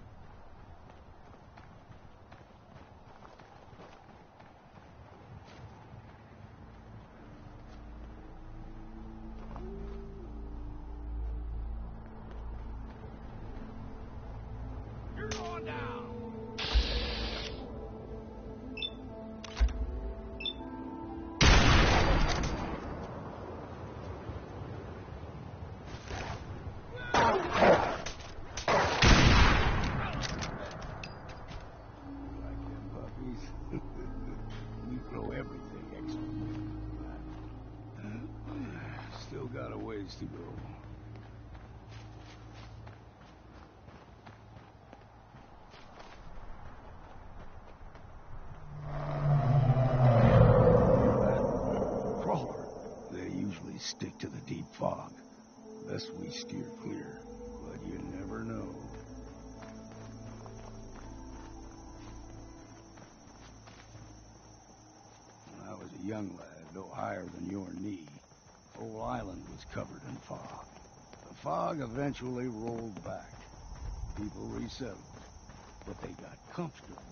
You're on down! We throw everything extra. Still got a ways to go. Crawler. They usually stick to the deep fog. Best we steer clear, but you never know. When I was a young lad, no higher than your knee, whole island was covered in fog. The fog eventually rolled back. People resettled, but they got comfortable.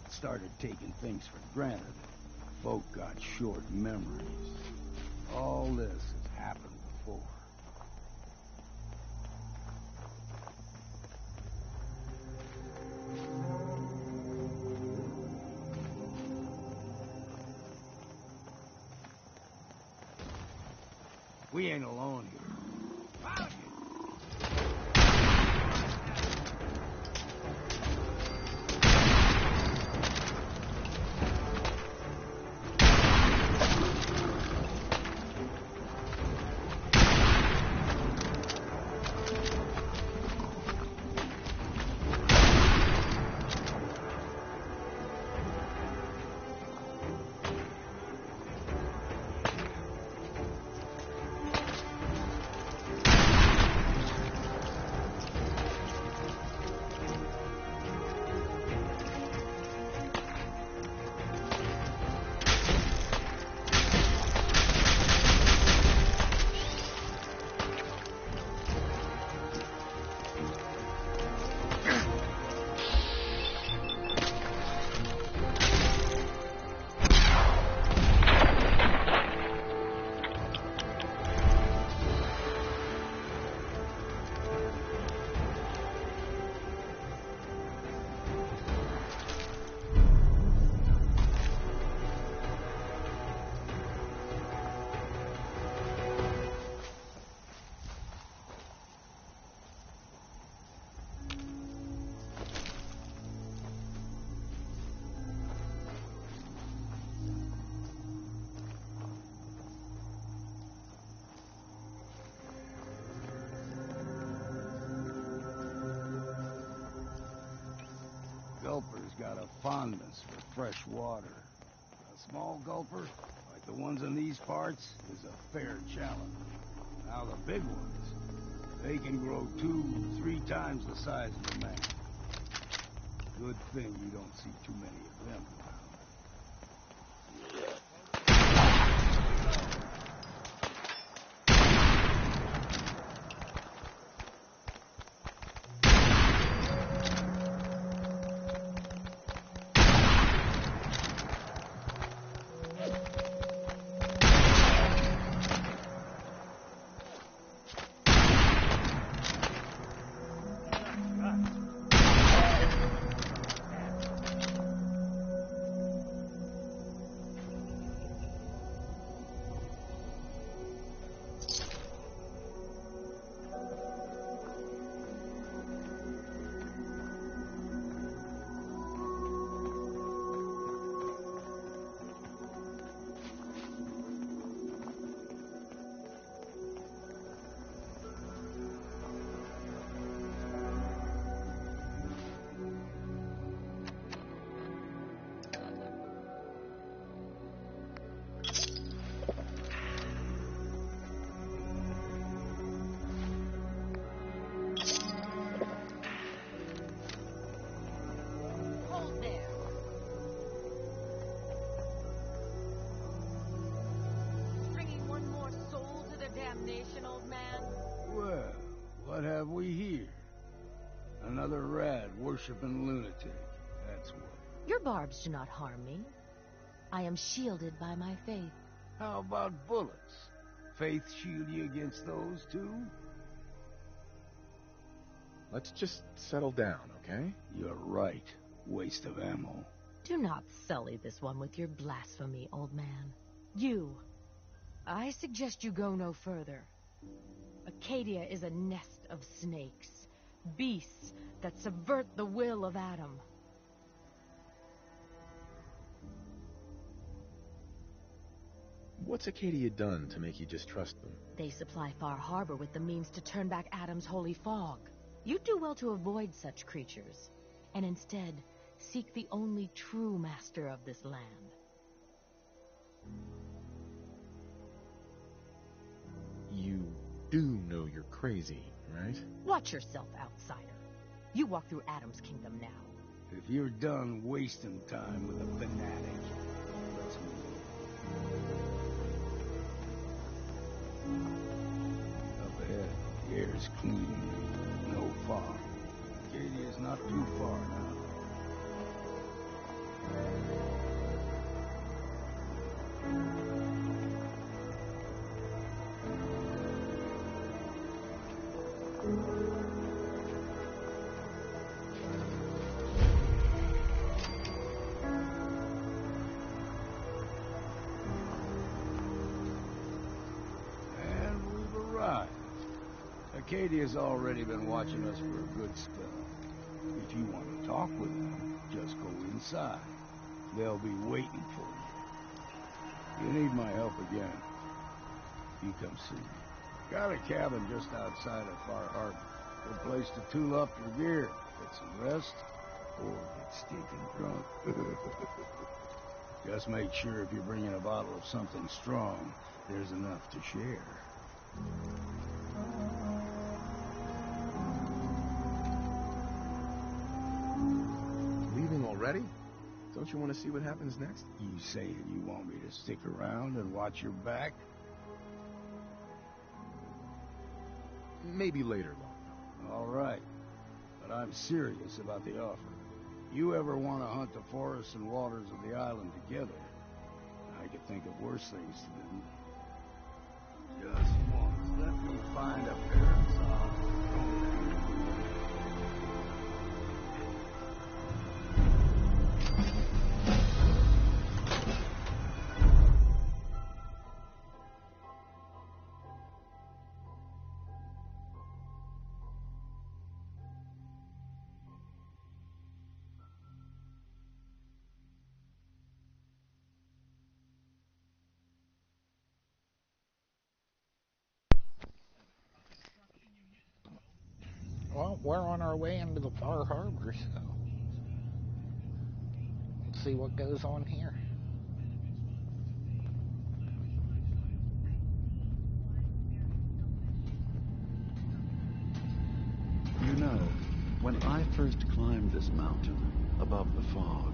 Started taking things for granted. Folk got short memories. All this has happened before. We ain't alone here. Found you. Gulper's got a fondness for fresh water. A small gulper, like the ones in these parts, is a fair challenge. Now the big ones, they can grow 2-3 times the size of a man. Good thing you don't see too many of them around. damnation, old man? Well, what have we here? Another rad-worshipping lunatic, that's what. Your barbs do not harm me. I am shielded by my faith. How about bullets? Faith shield you against those, too? Let's just settle down, okay? You're right. Waste of ammo. Do not sully this one with your blasphemy, old man. You. I suggest you go no further. Acadia is a nest of snakes. Beasts that subvert the will of Adam. What's Acadia done to make you distrust them? They supply Far Harbor with the means to turn back Adam's holy fog. You'd do well to avoid such creatures, and instead seek the only true master of this land. You do know you're crazy, right? Watch yourself, outsider. You walk through Adam's kingdom now. If you're done wasting time with a fanatic, let's move. Up ahead, the air is clean. No fog. Acadia's not too far now. And we've arrived. Acadia's already been watching us for a good spell. If you want to talk with them, just go inside. They'll be waiting for you. You need my help again, you come see me. Got a cabin just outside of Far Harbor. Good place to tool up your gear, get some rest, or get stinking drunk. Just make sure if you're bringing a bottle of something strong, there's enough to share. Leaving already? Don't you want to see what happens next? You saying you want me to stick around and watch your back? Maybe later, Long. All right. But I'm serious about the offer. You ever want to hunt the forests and waters of the island together, I could think of worse things to do. Just once, let me find a pair of socks. Well, we're on our way into the Far Harbor, so let's see what goes on here. You know, when I first climbed this mountain above the fog,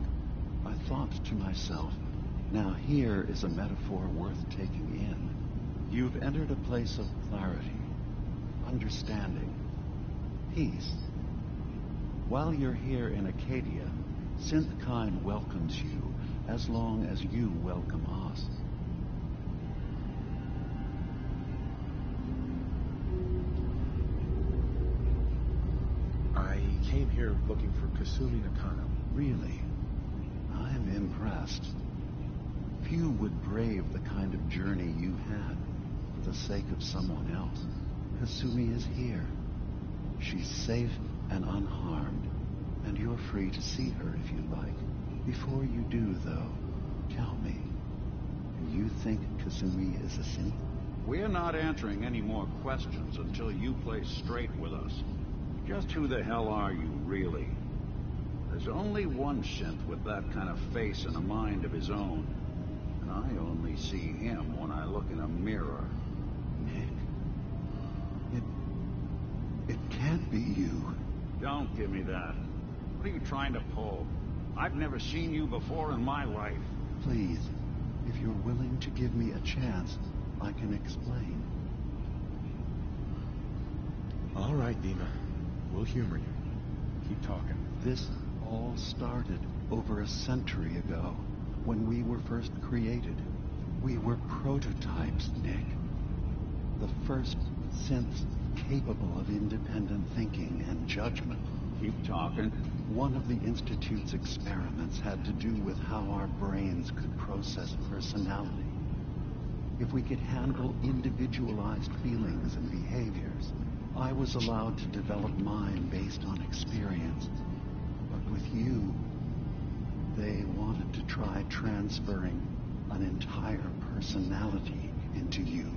I thought to myself, now here is a metaphor worth taking in. You've entered a place of clarity, understanding, peace. While you're here in Acadia, Synthkind welcomes you as long as you welcome us. I came here looking for Kasumi Nakano. Really? I'm impressed. Few would brave the kind of journey you've had for the sake of someone else. Kasumi is here. She's safe and unharmed, and you're free to see her if you like. Before you do, though, tell me, you think Kasumi is a synth? We're not answering any more questions until you play straight with us. Just who the hell are you, really? There's only one synth with that kind of face and a mind of his own, and I only see him when I look in a mirror. Nick, it can't be you. Don't give me that. What are you trying to pull? I've never seen you before in my life. Please, if you're willing to give me a chance, I can explain. All right, Dima. We'll humor you. Keep talking. This all started over a century ago, when we were first created. We were prototypes, Nick. The first synths capable of independent thinking and judgment. Keep talking. One of the Institute's experiments had to do with how our brains could process personality. If we could handle individualized feelings and behaviors, I was allowed to develop mine based on experience. But with you, they wanted to try transferring an entire personality into you.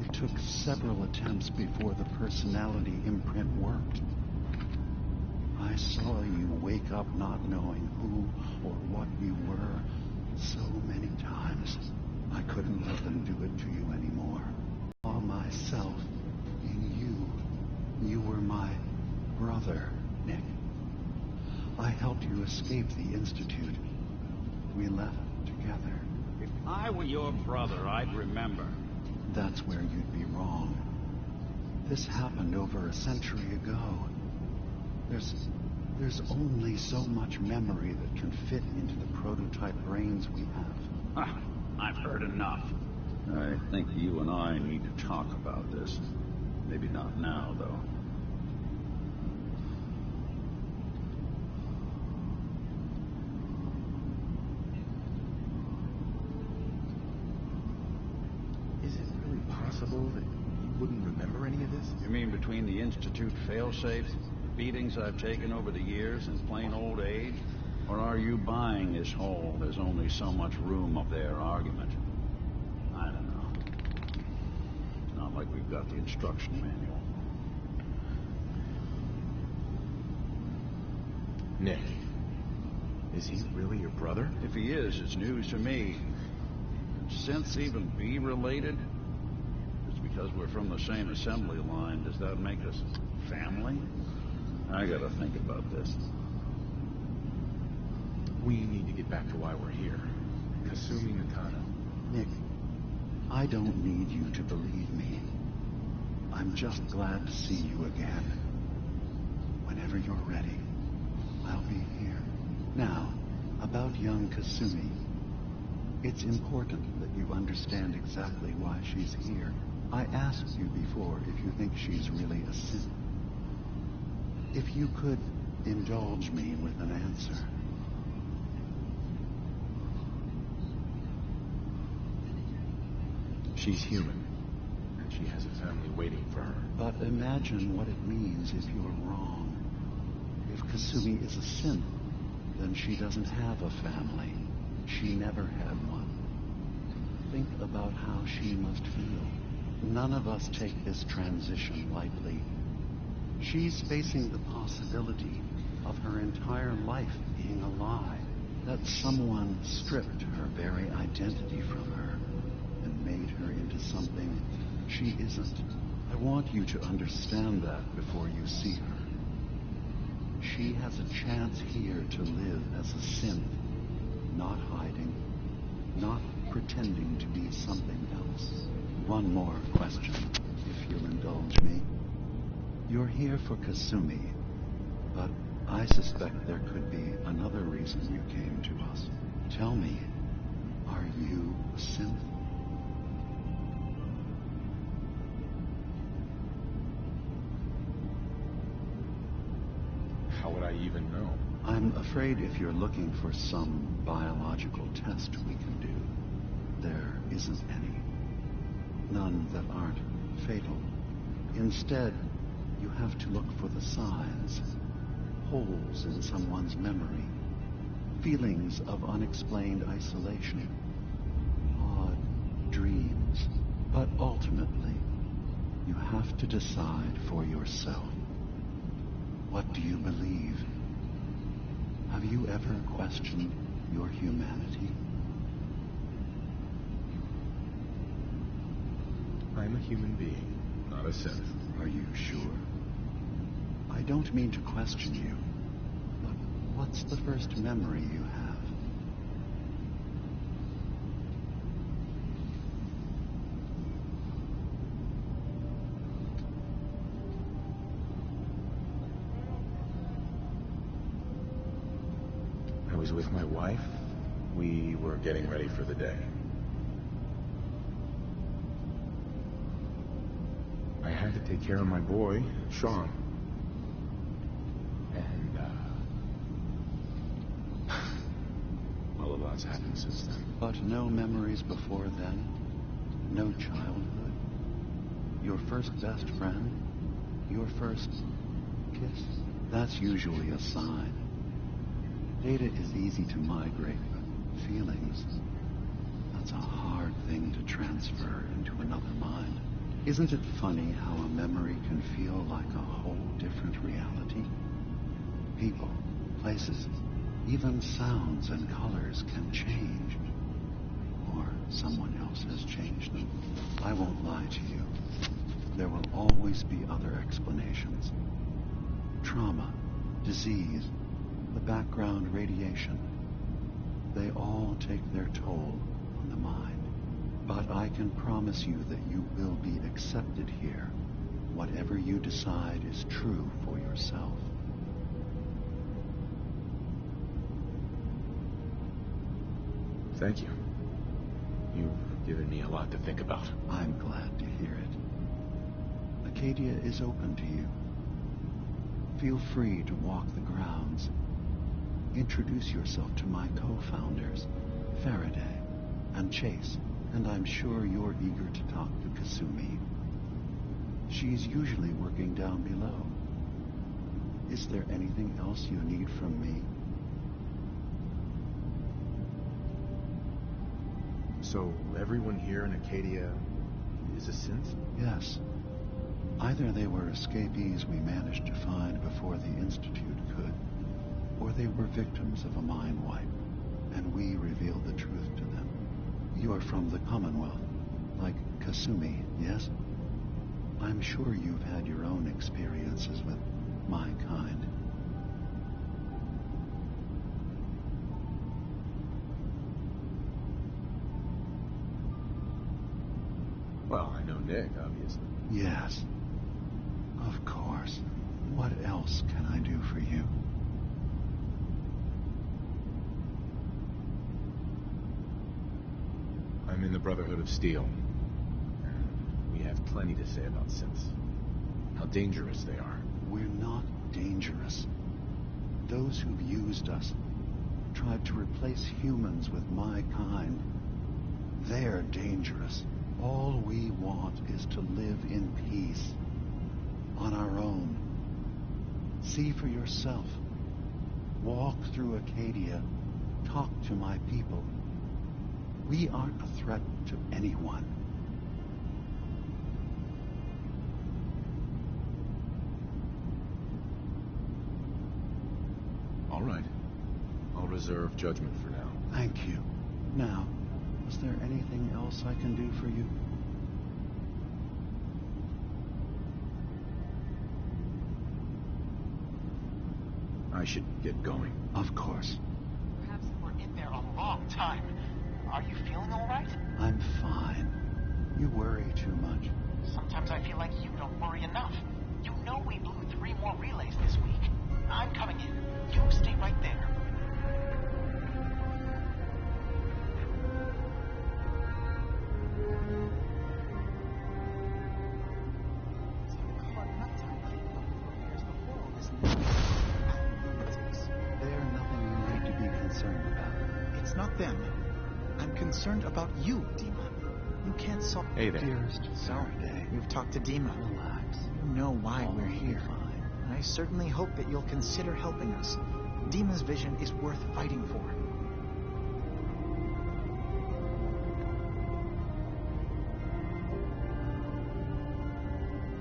It took several attempts before the personality imprint worked. I saw you wake up not knowing who or what you were so many times. I couldn't let them do it to you anymore. I saw myself in you. You were my brother, Nick. I helped you escape the Institute. We left together. If I were your brother, I'd remember. That's where you'd be wrong. This happened over a century ago. There's only so much memory that can fit into the prototype brains we have. I've heard enough. I think you and I need to talk about this. Maybe not now, though. Is it really possible that you wouldn't remember any of this? You mean between the Institute failsafes, beatings I've taken over the years, and plain old age? Or are you buying this whole "there's only so much room up there" argument? I don't know. It's not like we've got the instruction manual. Nick, is he really your brother? If he is, it's news to me. Synths even be related? Just because we're from the same assembly line, does that make us family? I gotta think about this. We need to get back to why we're here. Kasumi Nakano. Nick, I don't need you to believe me. I'm just glad to see you again. Whenever you're ready, I'll be here. Now, about young Kasumi. It's important that you understand exactly why she's here. I asked you before if you think she's really a synth. If you could indulge me with an answer. She's human, and she has a family waiting for her. But imagine what it means if you're wrong. If Kasumi is a synth, then she doesn't have a family. She never had one. Think about how she must feel. None of us take this transition lightly. She's facing the possibility of her entire life being a lie, that someone stripped her very identity from her and made her into something she isn't. I want you to understand that before you see her. She has a chance here to live as a synth, not hiding, not pretending to be something else. One more question, if you'll indulge me. You're here for Kasumi, but I suspect there could be another reason you came to us. Tell me, are you a synth? How would I even know? I'm afraid if you're looking for some biological test we can do, there isn't any. None that aren't fatal. Instead, you have to look for the signs, holes in someone's memory, feelings of unexplained isolation, odd dreams. But ultimately, you have to decide for yourself. What do you believe? Have you ever questioned your humanity? I'm a human being, not a synth. Are you sure? I don't mean to question you, but what's the first memory you have? was with my wife, we were getting ready for the day. I had to take care of my boy, Sean. And, well, a lot's happened since then. But no memories before then? No childhood? Your first best friend? Your first kiss? That's usually a sign. Data is easy to migrate, but feelings, that's a hard thing to transfer into another mind. Isn't it funny how a memory can feel like a whole different reality? People, places, even sounds and colors can change. Or someone else has changed them. I won't lie to you. There will always be other explanations. Trauma, disease, the background radiation. They all take their toll on the mind. But I can promise you that you will be accepted here. Whatever you decide is true for yourself. Thank you. You've given me a lot to think about. I'm glad to hear it. Acadia is open to you. Feel free to walk the grounds. Introduce yourself to my co-founders, Faraday and Chase, and I'm sure you're eager to talk to Kasumi. She's usually working down below. Is there anything else you need from me? So everyone here in Acadia is a synth? Yes. Either they were escapees we managed to find before the Institute could, or they were victims of a mind wipe, and we revealed the truth to them. You're from the Commonwealth, like Kasumi, yes? I'm sure you've had your own experiences with my kind. Well, I know Nick, obviously. Yes. Of course. What else can I do for you? I'm in the Brotherhood of Steel. We have plenty to say about synths. How dangerous they are. We're not dangerous. Those who've used us, tried to replace humans with my kind, they're dangerous. All we want is to live in peace. On our own. See for yourself. Walk through Acadia. Talk to my people. We aren't a threat to anyone. All right. I'll reserve judgment for now. Thank you. Now, is there anything else I can do for you? I should get going. Of course. Perhaps we're in there a long time. Are you feeling all right? I'm fine. You worry too much. Sometimes I feel like you don't worry enough. You know we blew 3 more relays this week. I'm coming in. You stay right there. They're nothing you need to be concerned about. It's not them. I'm concerned about you, Dima. You can't solve... Hey there. Dearest Faraday. You've talked to Dima. Relax. You know why we're here. And I certainly hope that you'll consider helping us. Dima's vision is worth fighting for.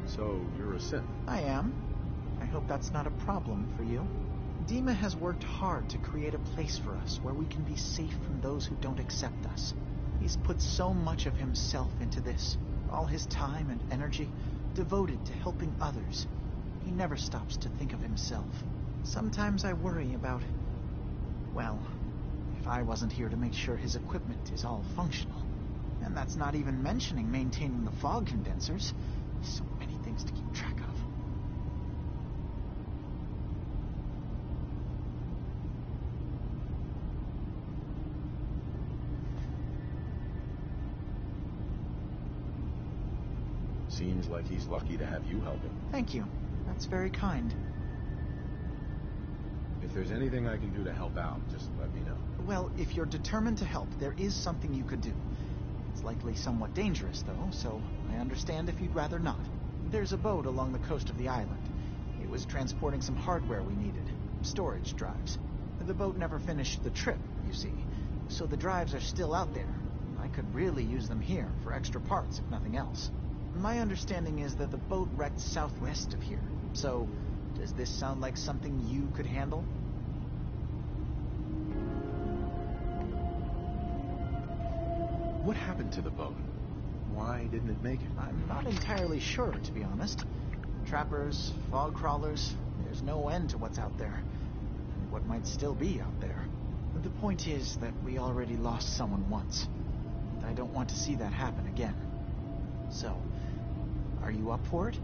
So, you're a synth? I am. I hope that's not a problem for you. Dima has worked hard to create a place for us where we can be safe from those who don't accept us. He's put so much of himself into this, all his time and energy devoted to helping others. He never stops to think of himself. Sometimes I worry about, well, if I wasn't here to make sure his equipment is all functional. And that's not even mentioning maintaining the fog condensers. So many things to keep track of. Seems like he's lucky to have you help him. Thank you. That's very kind. If there's anything I can do to help out, just let me know. Well, if you're determined to help, there is something you could do. It's likely somewhat dangerous, though, so I understand if you'd rather not. There's a boat along the coast of the island. It was transporting some hardware we needed. Storage drives. The boat never finished the trip, you see, so the drives are still out there. I could really use them here for extra parts, if nothing else. My understanding is that the boat wrecked southwest of here, so does this sound like something you could handle? What happened to the boat? Why didn't it make it? I'm not entirely sure, to be honest. Trappers, fog crawlers, there's no end to what's out there. And what might still be out there. The point is that we already lost someone once. And I don't want to see that happen again. So, are you up for it?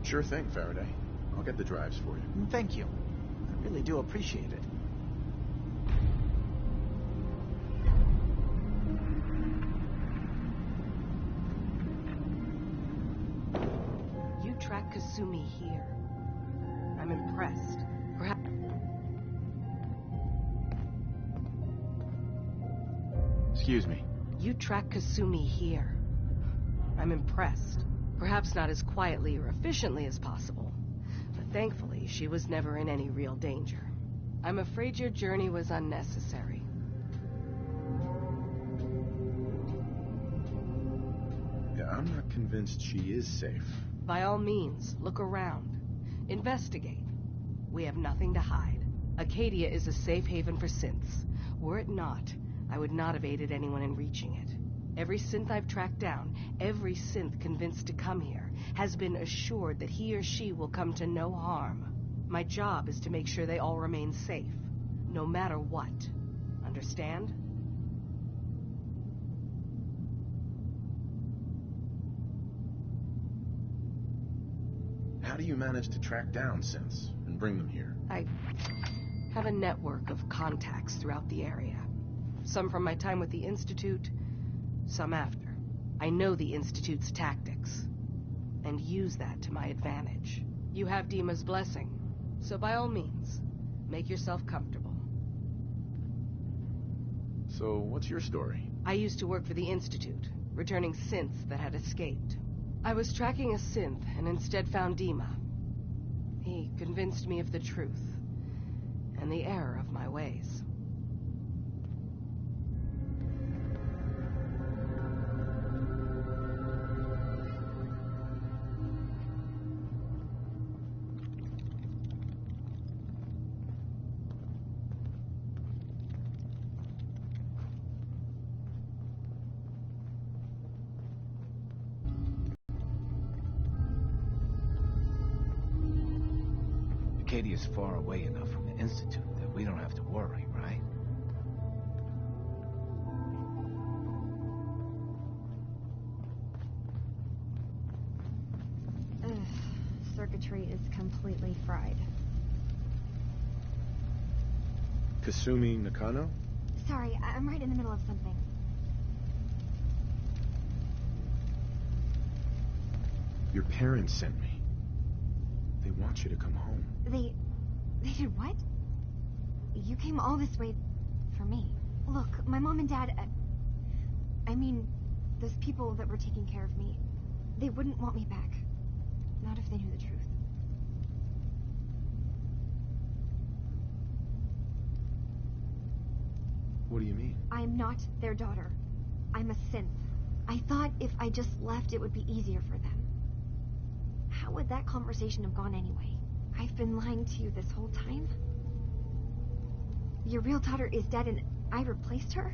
Sure thing, Faraday. I'll get the drives for you. Thank you. I really do appreciate it. You track Kasumi here. I'm impressed. Perhaps... Excuse me. You track Kasumi here. I'm impressed. Perhaps not as quietly or efficiently as possible, but thankfully she was never in any real danger. I'm afraid your journey was unnecessary. Yeah, I'm not convinced she is safe. By all means, look around. Investigate. We have nothing to hide. Acadia is a safe haven for synths. Were it not, I would not have aided anyone in reaching it. Every synth I've tracked down, every synth convinced to come here, has been assured that he or she will come to no harm. My job is to make sure they all remain safe, no matter what. Understand? How do you manage to track down synths and bring them here? I have a network of contacts throughout the area. Some from my time with the Institute, some after. I know the Institute's tactics, and use that to my advantage. You have Dima's blessing, so by all means, make yourself comfortable. So, what's your story? I used to work for the Institute, returning synths that had escaped. I was tracking a synth, and instead found Dima. He convinced me of the truth, and the error of my ways. Acadia's far away enough from the Institute that we don't have to worry, right? Ugh, circuitry is completely fried. Kasumi Nakano? Sorry, I'm right in the middle of something. Your parents sent me. They want you to come home. They did what? You came all this way for me. Look, my mom and dad, I mean, those people that were taking care of me, they wouldn't want me back. Not if they knew the truth. What do you mean? I'm not their daughter. I'm a synth. I thought if I just left, it would be easier for them. How would that conversation have gone anyway? I've been lying to you this whole time? Your real daughter is dead and I replaced her?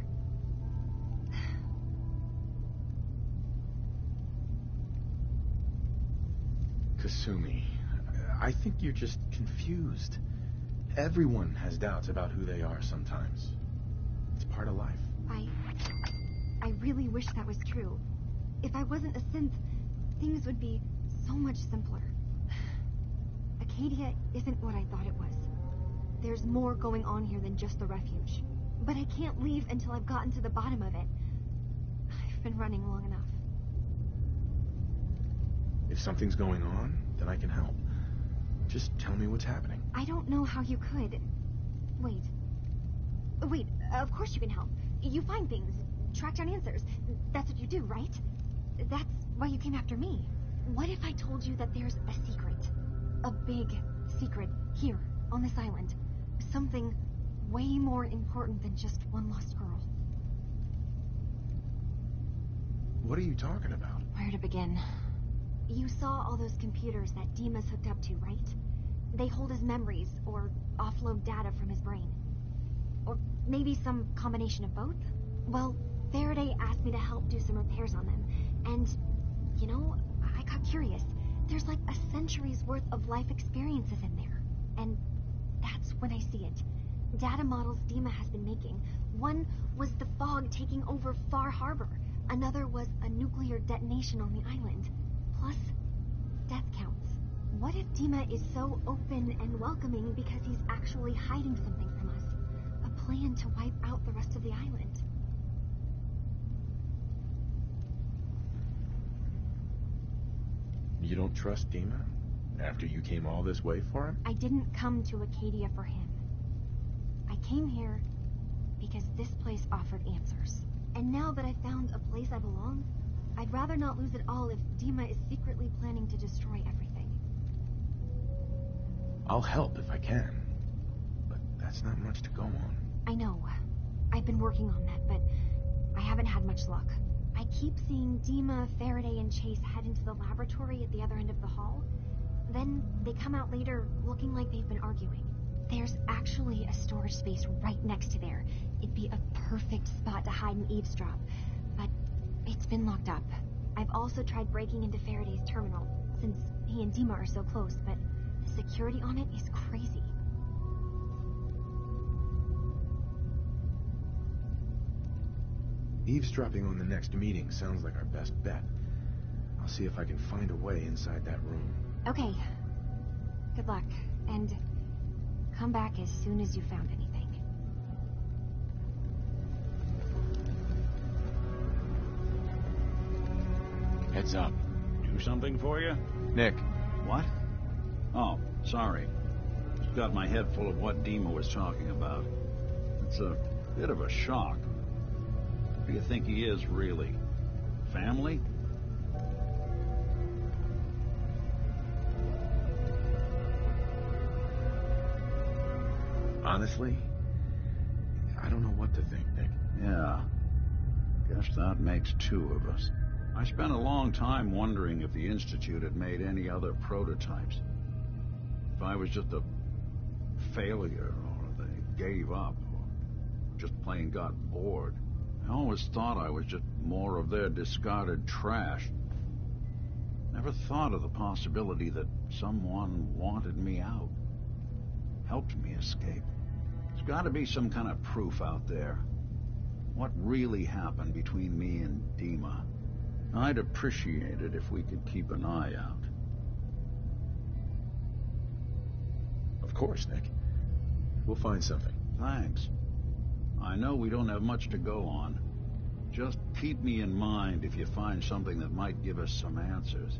Kasumi, I think you're just confused. Everyone has doubts about who they are sometimes. It's part of life. I really wish that was true. If I wasn't a synth, things would be so much simpler. Acadia isn't what I thought it was. There's more going on here than just the refuge. But I can't leave until I've gotten to the bottom of it. I've been running long enough. If something's going on, then I can help. Just tell me what's happening. I don't know how you could. Wait, of course you can help. You find things, track down answers. That's what you do, right? That's why you came after me. What if I told you that there's a secret? A big secret here, on this island. Something way more important than just one lost girl. What are you talking about? Where to begin? You saw all those computers that Dima's hooked up to, right? They hold his memories, or offload data from his brain. Or maybe some combination of both? Well, Faraday asked me to help do some repairs on them, and, you know, I got curious. There's like a century's worth of life experiences in there, and that's when I see it. Data models Dima has been making. One was the fog taking over Far Harbor. Another was a nuclear detonation on the island. Plus, death counts. What if Dima is so open and welcoming because he's actually hiding something from us? A plan to wipe out the rest of the island. You don't trust Dima? After you came all this way for him? I didn't come to Acadia for him. I came here because this place offered answers. And now that I've found a place I belong, I'd rather not lose it all if Dima is secretly planning to destroy everything. I'll help if I can. But that's not much to go on. I know. I've been working on that, but I haven't had much luck. I keep seeing Dima, Faraday, and Chase head into the laboratory at the other end of the hall. Then they come out later looking like they've been arguing. There's actually a storage space right next to there. It'd be a perfect spot to hide and eavesdrop, but it's been locked up. I've also tried breaking into Faraday's terminal, since he and Dima are so close, but the security on it is crazy. Eavesdropping on the next meeting sounds like our best bet. I'll see if I can find a way inside that room. Okay. Good luck, and come back as soon as you found anything. Heads up. Do something for you? Nick. What? Oh, sorry. Just got my head full of what Dima was talking about. It's a bit of a shock. Who do you think he is, really? Family? Honestly, I don't know what to think, Nick. Yeah. Guess that makes two of us. I spent a long time wondering if the Institute had made any other prototypes. If I was just a failure, or they gave up, or just plain got bored. I always thought I was just more of their discarded trash. Never thought of the possibility that someone wanted me out. Helped me escape. There's got to be some kind of proof out there. What really happened between me and Dima? I'd appreciate it if we could keep an eye out. Of course, Nick. We'll find something. Thanks. I know we don't have much to go on. Just keep me in mind if you find something that might give us some answers.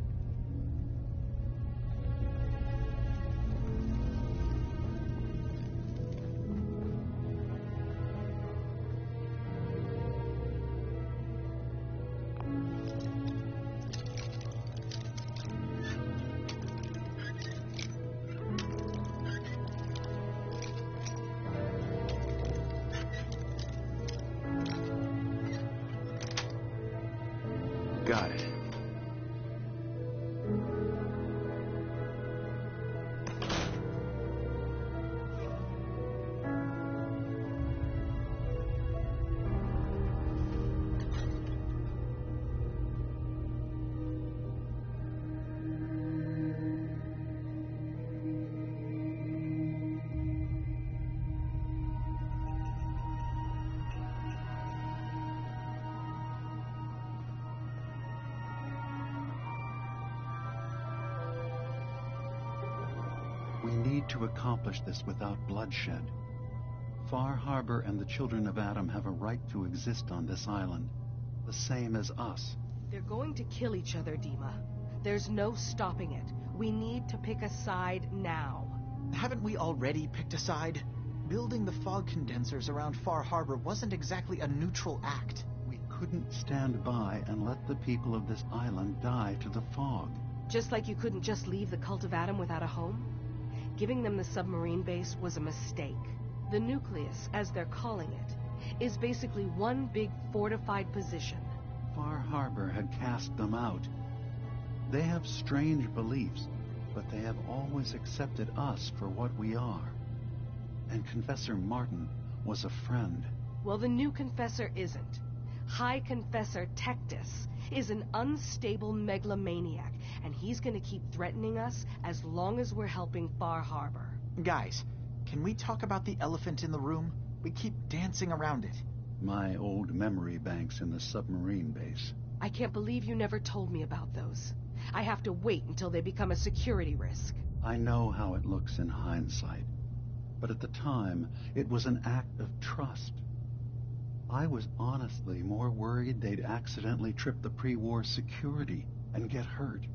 Got it. We need to accomplish this without bloodshed. Far Harbor and the children of Adam have a right to exist on this island, the same as us. They're going to kill each other, Dima. There's no stopping it. We need to pick a side now. Haven't we already picked a side? Building the fog condensers around Far Harbor wasn't exactly a neutral act. We couldn't stand by and let the people of this island die to the fog. Just like you couldn't just leave the Cult of Adam without a home? Giving them the submarine base was a mistake. The nucleus, as they're calling it, is basically one big fortified position. Far Harbor had cast them out. They have strange beliefs, but they have always accepted us for what we are. And Confessor Martin was a friend. Well, the new Confessor isn't. High Confessor Tectus is an unstable megalomaniac, and he's gonna keep threatening us as long as we're helping Far Harbor. Guys, can we talk about the elephant in the room? We keep dancing around it. My old memory banks in the submarine base. I can't believe you never told me about those. I have to wait until they become a security risk. I know how it looks in hindsight, but at the time, it was an act of trust. I was honestly more worried they'd accidentally trip the pre-war security and get hurt,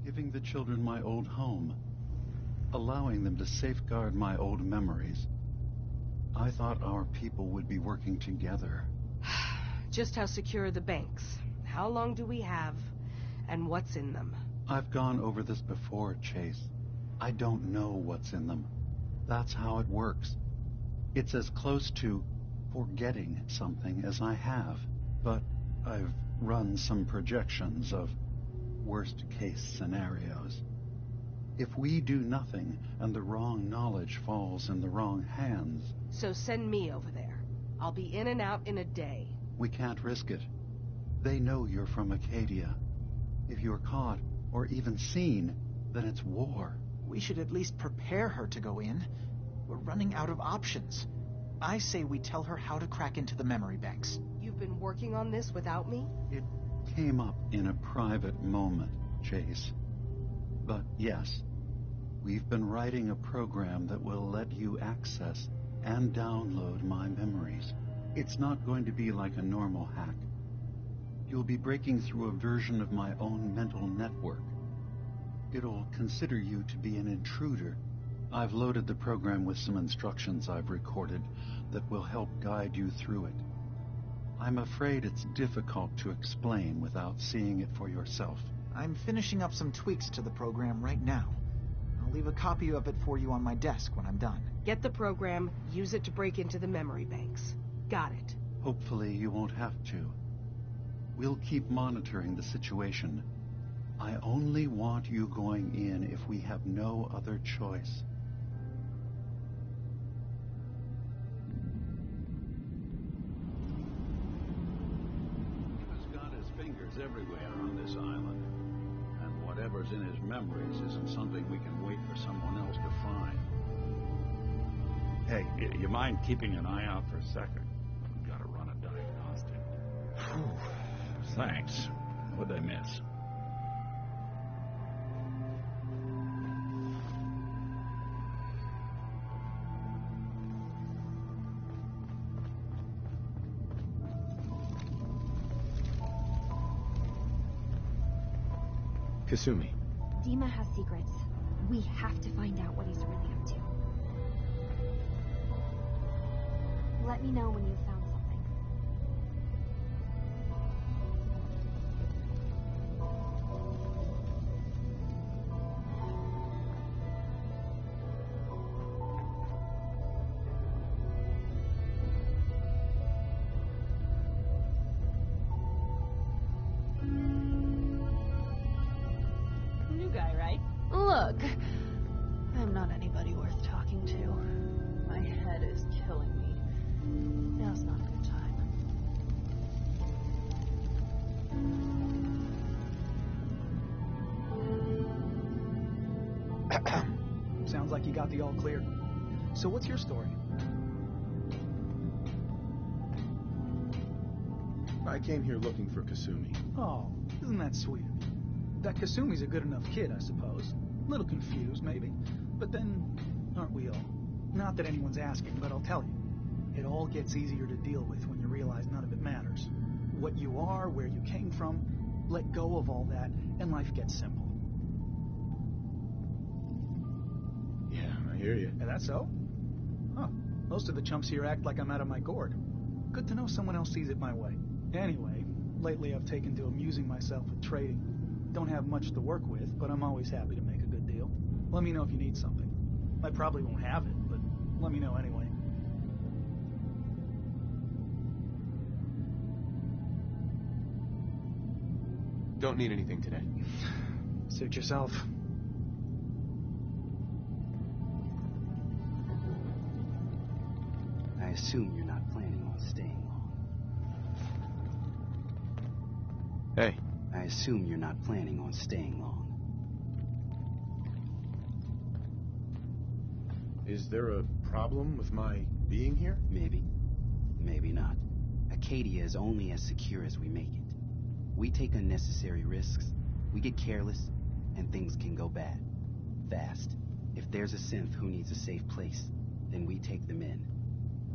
giving the children my old home, allowing them to safeguard my old memories. I thought our people would be working together. Just how secure are the banks? How long do we have? And what's in them? I've gone over this before, Chase. I don't know what's in them. That's how it works. It's as close to forgetting something as I have. But I've run some projections of worst-case scenarios. If we do nothing and the wrong knowledge falls in the wrong hands... So send me over there. I'll be in and out in a day. We can't risk it. They know you're from Acadia. If you're caught, or even seen, then it's war. We should at least prepare her to go in. We're running out of options. I say we tell her how to crack into the memory banks. You've been working on this without me? It came up in a private moment, Chase. But yes, we've been writing a program that will let you access and download my memories. It's not going to be like a normal hack. You'll be breaking through a version of my own mental network. It'll consider you to be an intruder. I've loaded the program with some instructions I've recorded that will help guide you through it. I'm afraid it's difficult to explain without seeing it for yourself. I'm finishing up some tweaks to the program right now. I'll leave a copy of it for you on my desk when I'm done. Get the program, use it to break into the memory banks. Got it. Hopefully you won't have to. We'll keep monitoring the situation. I only want you going in if we have no other choice. He's got his fingers everywhere on this island. And whatever's in his memories isn't something we can wait for someone else to find. Hey, you mind keeping an eye out for a second? I've got to run a diagnostic. Thanks. What'd I miss? Kasumi. Dima has secrets. We have to find out what he's really up to. Let me know when you've found something. New guy, right? Look, I'm not anybody worth talking to. My head is killing me. Now's not a good time. Sounds like you got the all clear. So what's your story? I came here looking for Kasumi. Oh, isn't that sweet? That Kasumi's a good enough kid, I suppose. A little confused, maybe. But then, aren't we all? Not that anyone's asking, but I'll tell you. It all gets easier to deal with when you realize none of it matters. What you are, where you came from, let go of all that, and life gets simple. hear you. Is that so? Huh. Most of the chumps here act like I'm out of my gourd. Good to know someone else sees it my way. Anyway, lately I've taken to amusing myself with trading. Don't have much to work with, but I'm always happy to make a good deal. Let me know if you need something. I probably won't have it, but let me know anyway. Don't need anything today. Suit yourself. I assume you're not planning on staying long. Hey. I assume you're not planning on staying long. Is there a problem with my being here? Maybe. Maybe not. Acadia is only as secure as we make it. We take unnecessary risks, we get careless, and things can go bad. Fast. If there's a synth who needs a safe place, then we take them in.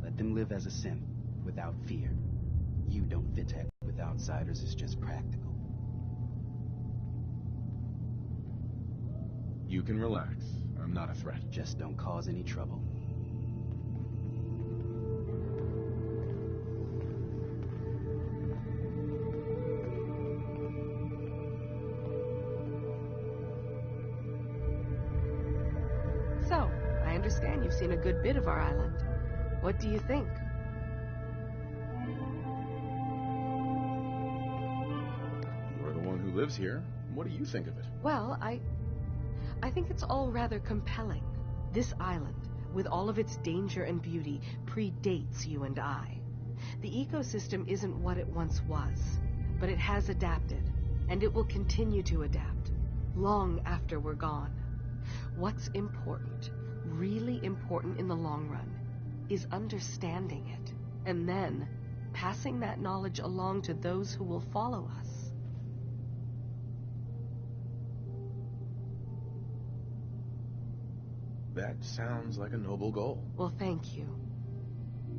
Let them live as a synth, without fear. You don't fit to with outsiders, it's just practical. You can relax. I'm not a threat. Just don't cause any trouble. So, I understand you've seen a good bit of our island. What do you think? You're the one who lives here. What do you think of it? Well, I think it's all rather compelling. This island, with all of its danger and beauty, predates you and I. The ecosystem isn't what it once was, but it has adapted, and it will continue to adapt, long after we're gone. What's important, really important in the long run, is understanding it, and then passing that knowledge along to those who will follow us. That sounds like a noble goal. Well, thank you.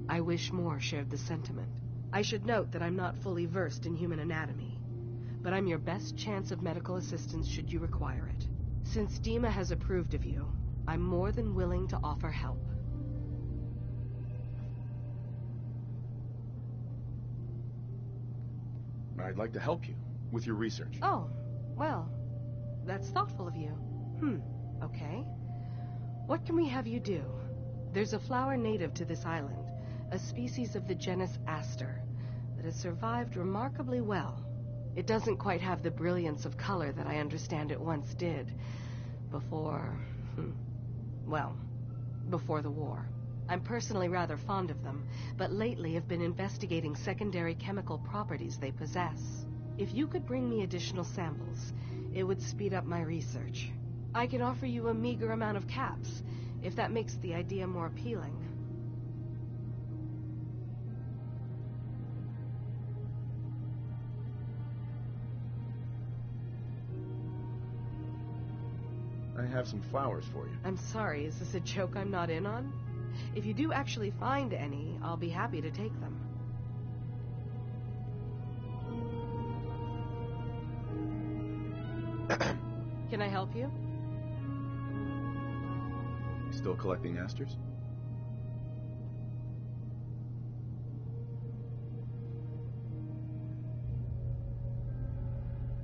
I wish more shared the sentiment. I should note that I'm not fully versed in human anatomy, but I'm your best chance of medical assistance should you require it. Since Dima has approved of you, I'm more than willing to offer help. I'd like to help you with your research. Oh, well, that's thoughtful of you. Okay. What can we have you do? There's a flower native to this island, a species of the genus Aster, that has survived remarkably well. It doesn't quite have the brilliance of color that I understand it once did, before the war. I'm personally rather fond of them, but lately have been investigating secondary chemical properties they possess. If you could bring me additional samples, it would speed up my research. I can offer you a meager amount of caps, if that makes the idea more appealing. I have some flowers for you. I'm sorry, is this a joke I'm not in on? If you do actually find any, I'll be happy to take them. Can I help you? Still collecting asters?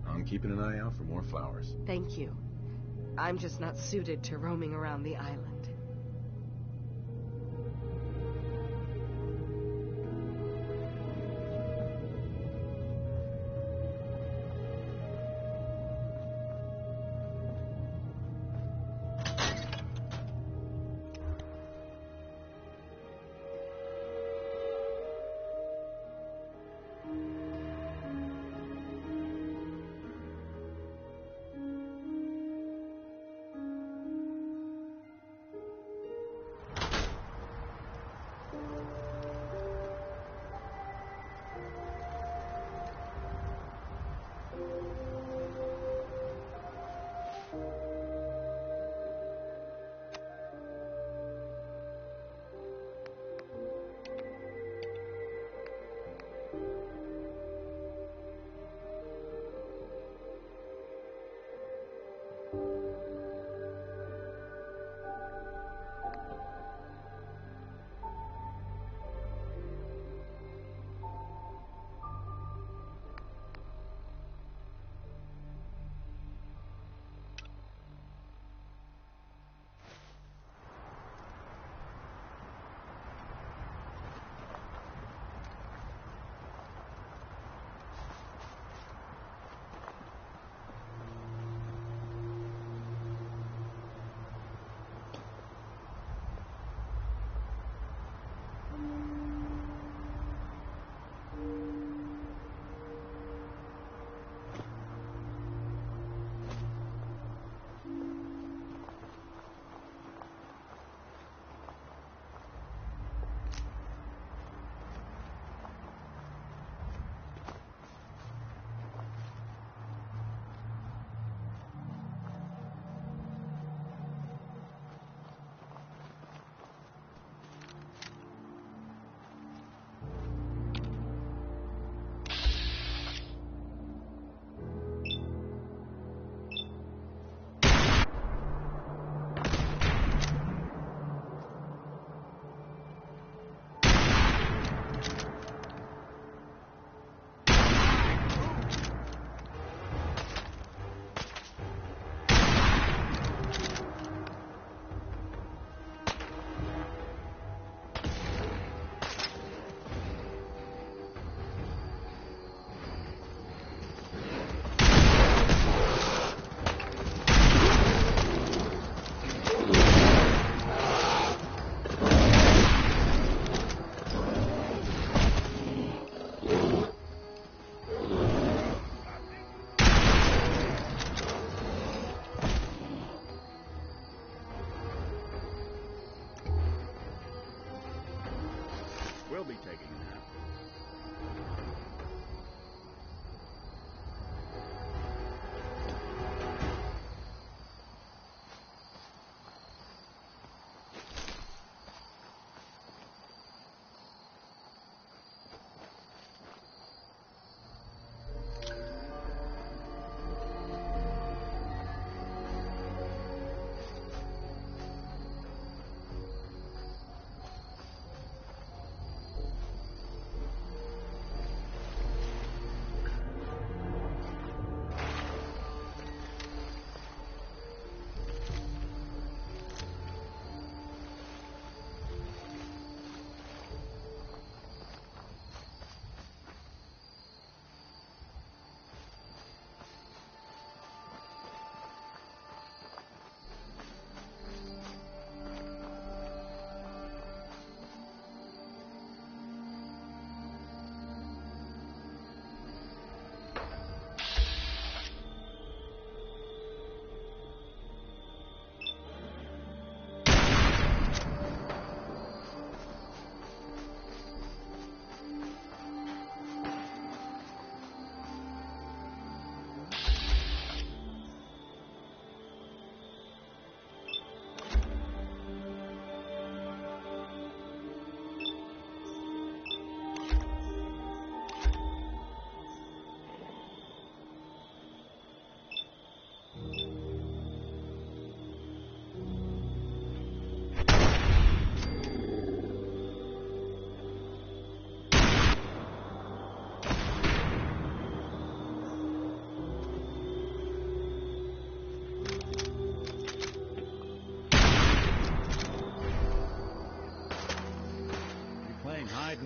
I'm keeping an eye out for more flowers. Thank you. I'm just not suited to roaming around the island.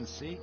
and seek?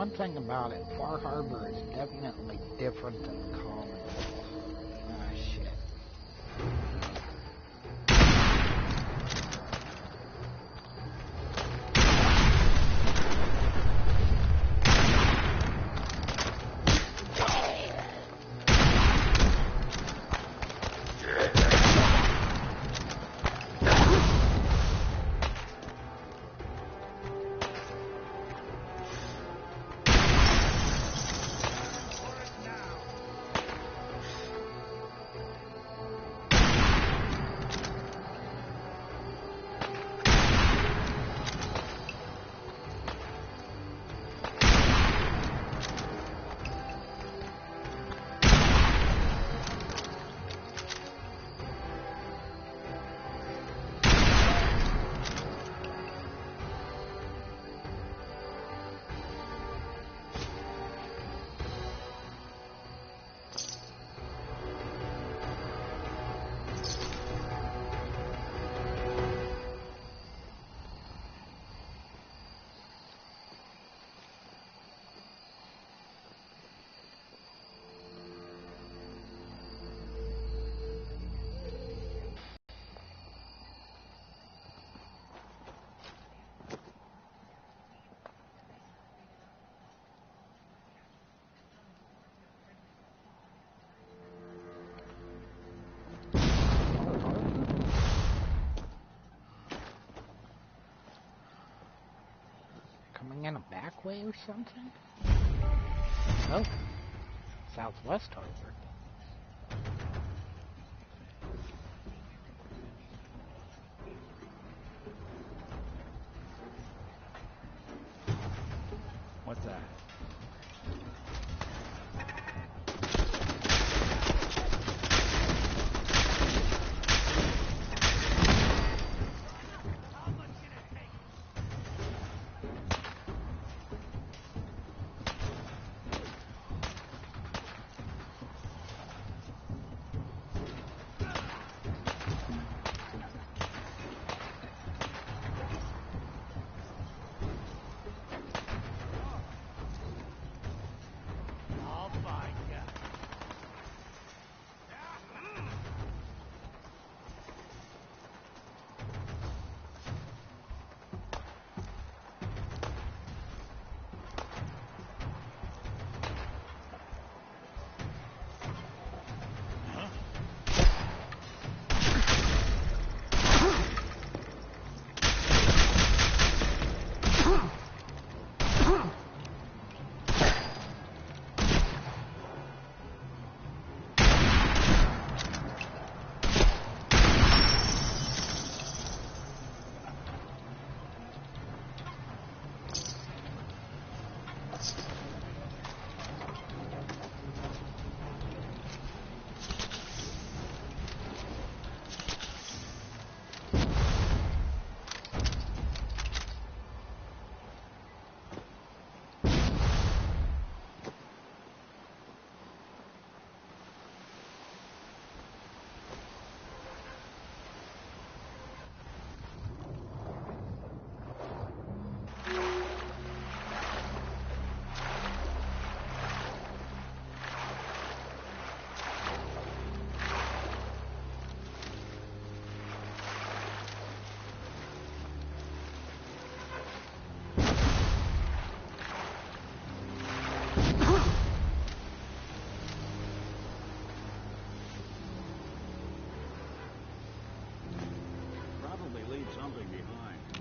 One thing about it, Far Harbor is definitely different than Chronicles. Ah, shit. way or something? Oh, Southwest Harbor. What's that? Something behind.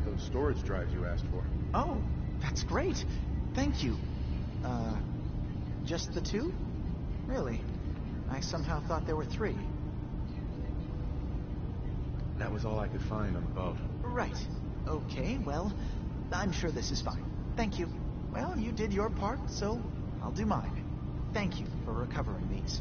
those storage drives you asked for. Oh, that's great. Thank you. Just the 2? Really? I somehow thought there were 3. That was all I could find on the boat. Right. Okay, well, I'm sure this is fine. Thank you. Well, you did your part, so I'll do mine. Thank you for recovering these.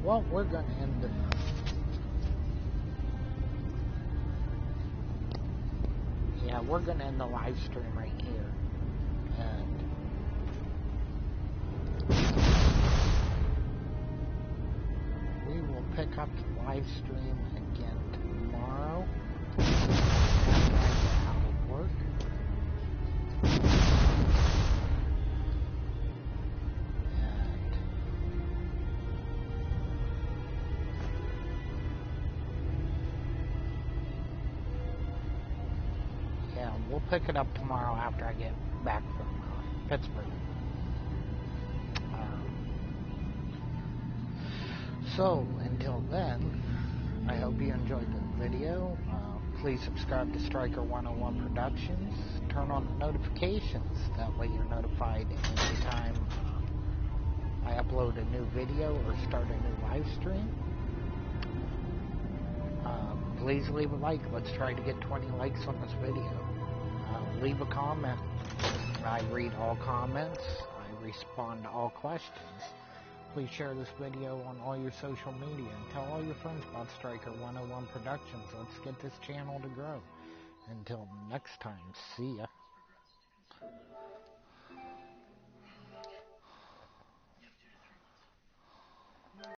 Well, we're going to end it. Yeah, we're going to end the live stream right here. And we will pick up the live stream again tomorrow after I get out of work. Yeah, we'll pick it up tomorrow after I get back from Pittsburgh. So, until then, I hope you enjoyed the video. Please subscribe to Striker 101 Productions. Turn on the notifications. That way you're notified anytime I upload a new video or start a new live stream. Please leave a like. Let's try to get 20 likes on this video. Leave a comment. I read all comments. I respond to all questions. Please share this video on all your social media and tell all your friends about Striker 101 Productions. Let's get this channel to grow. Until next time, see ya.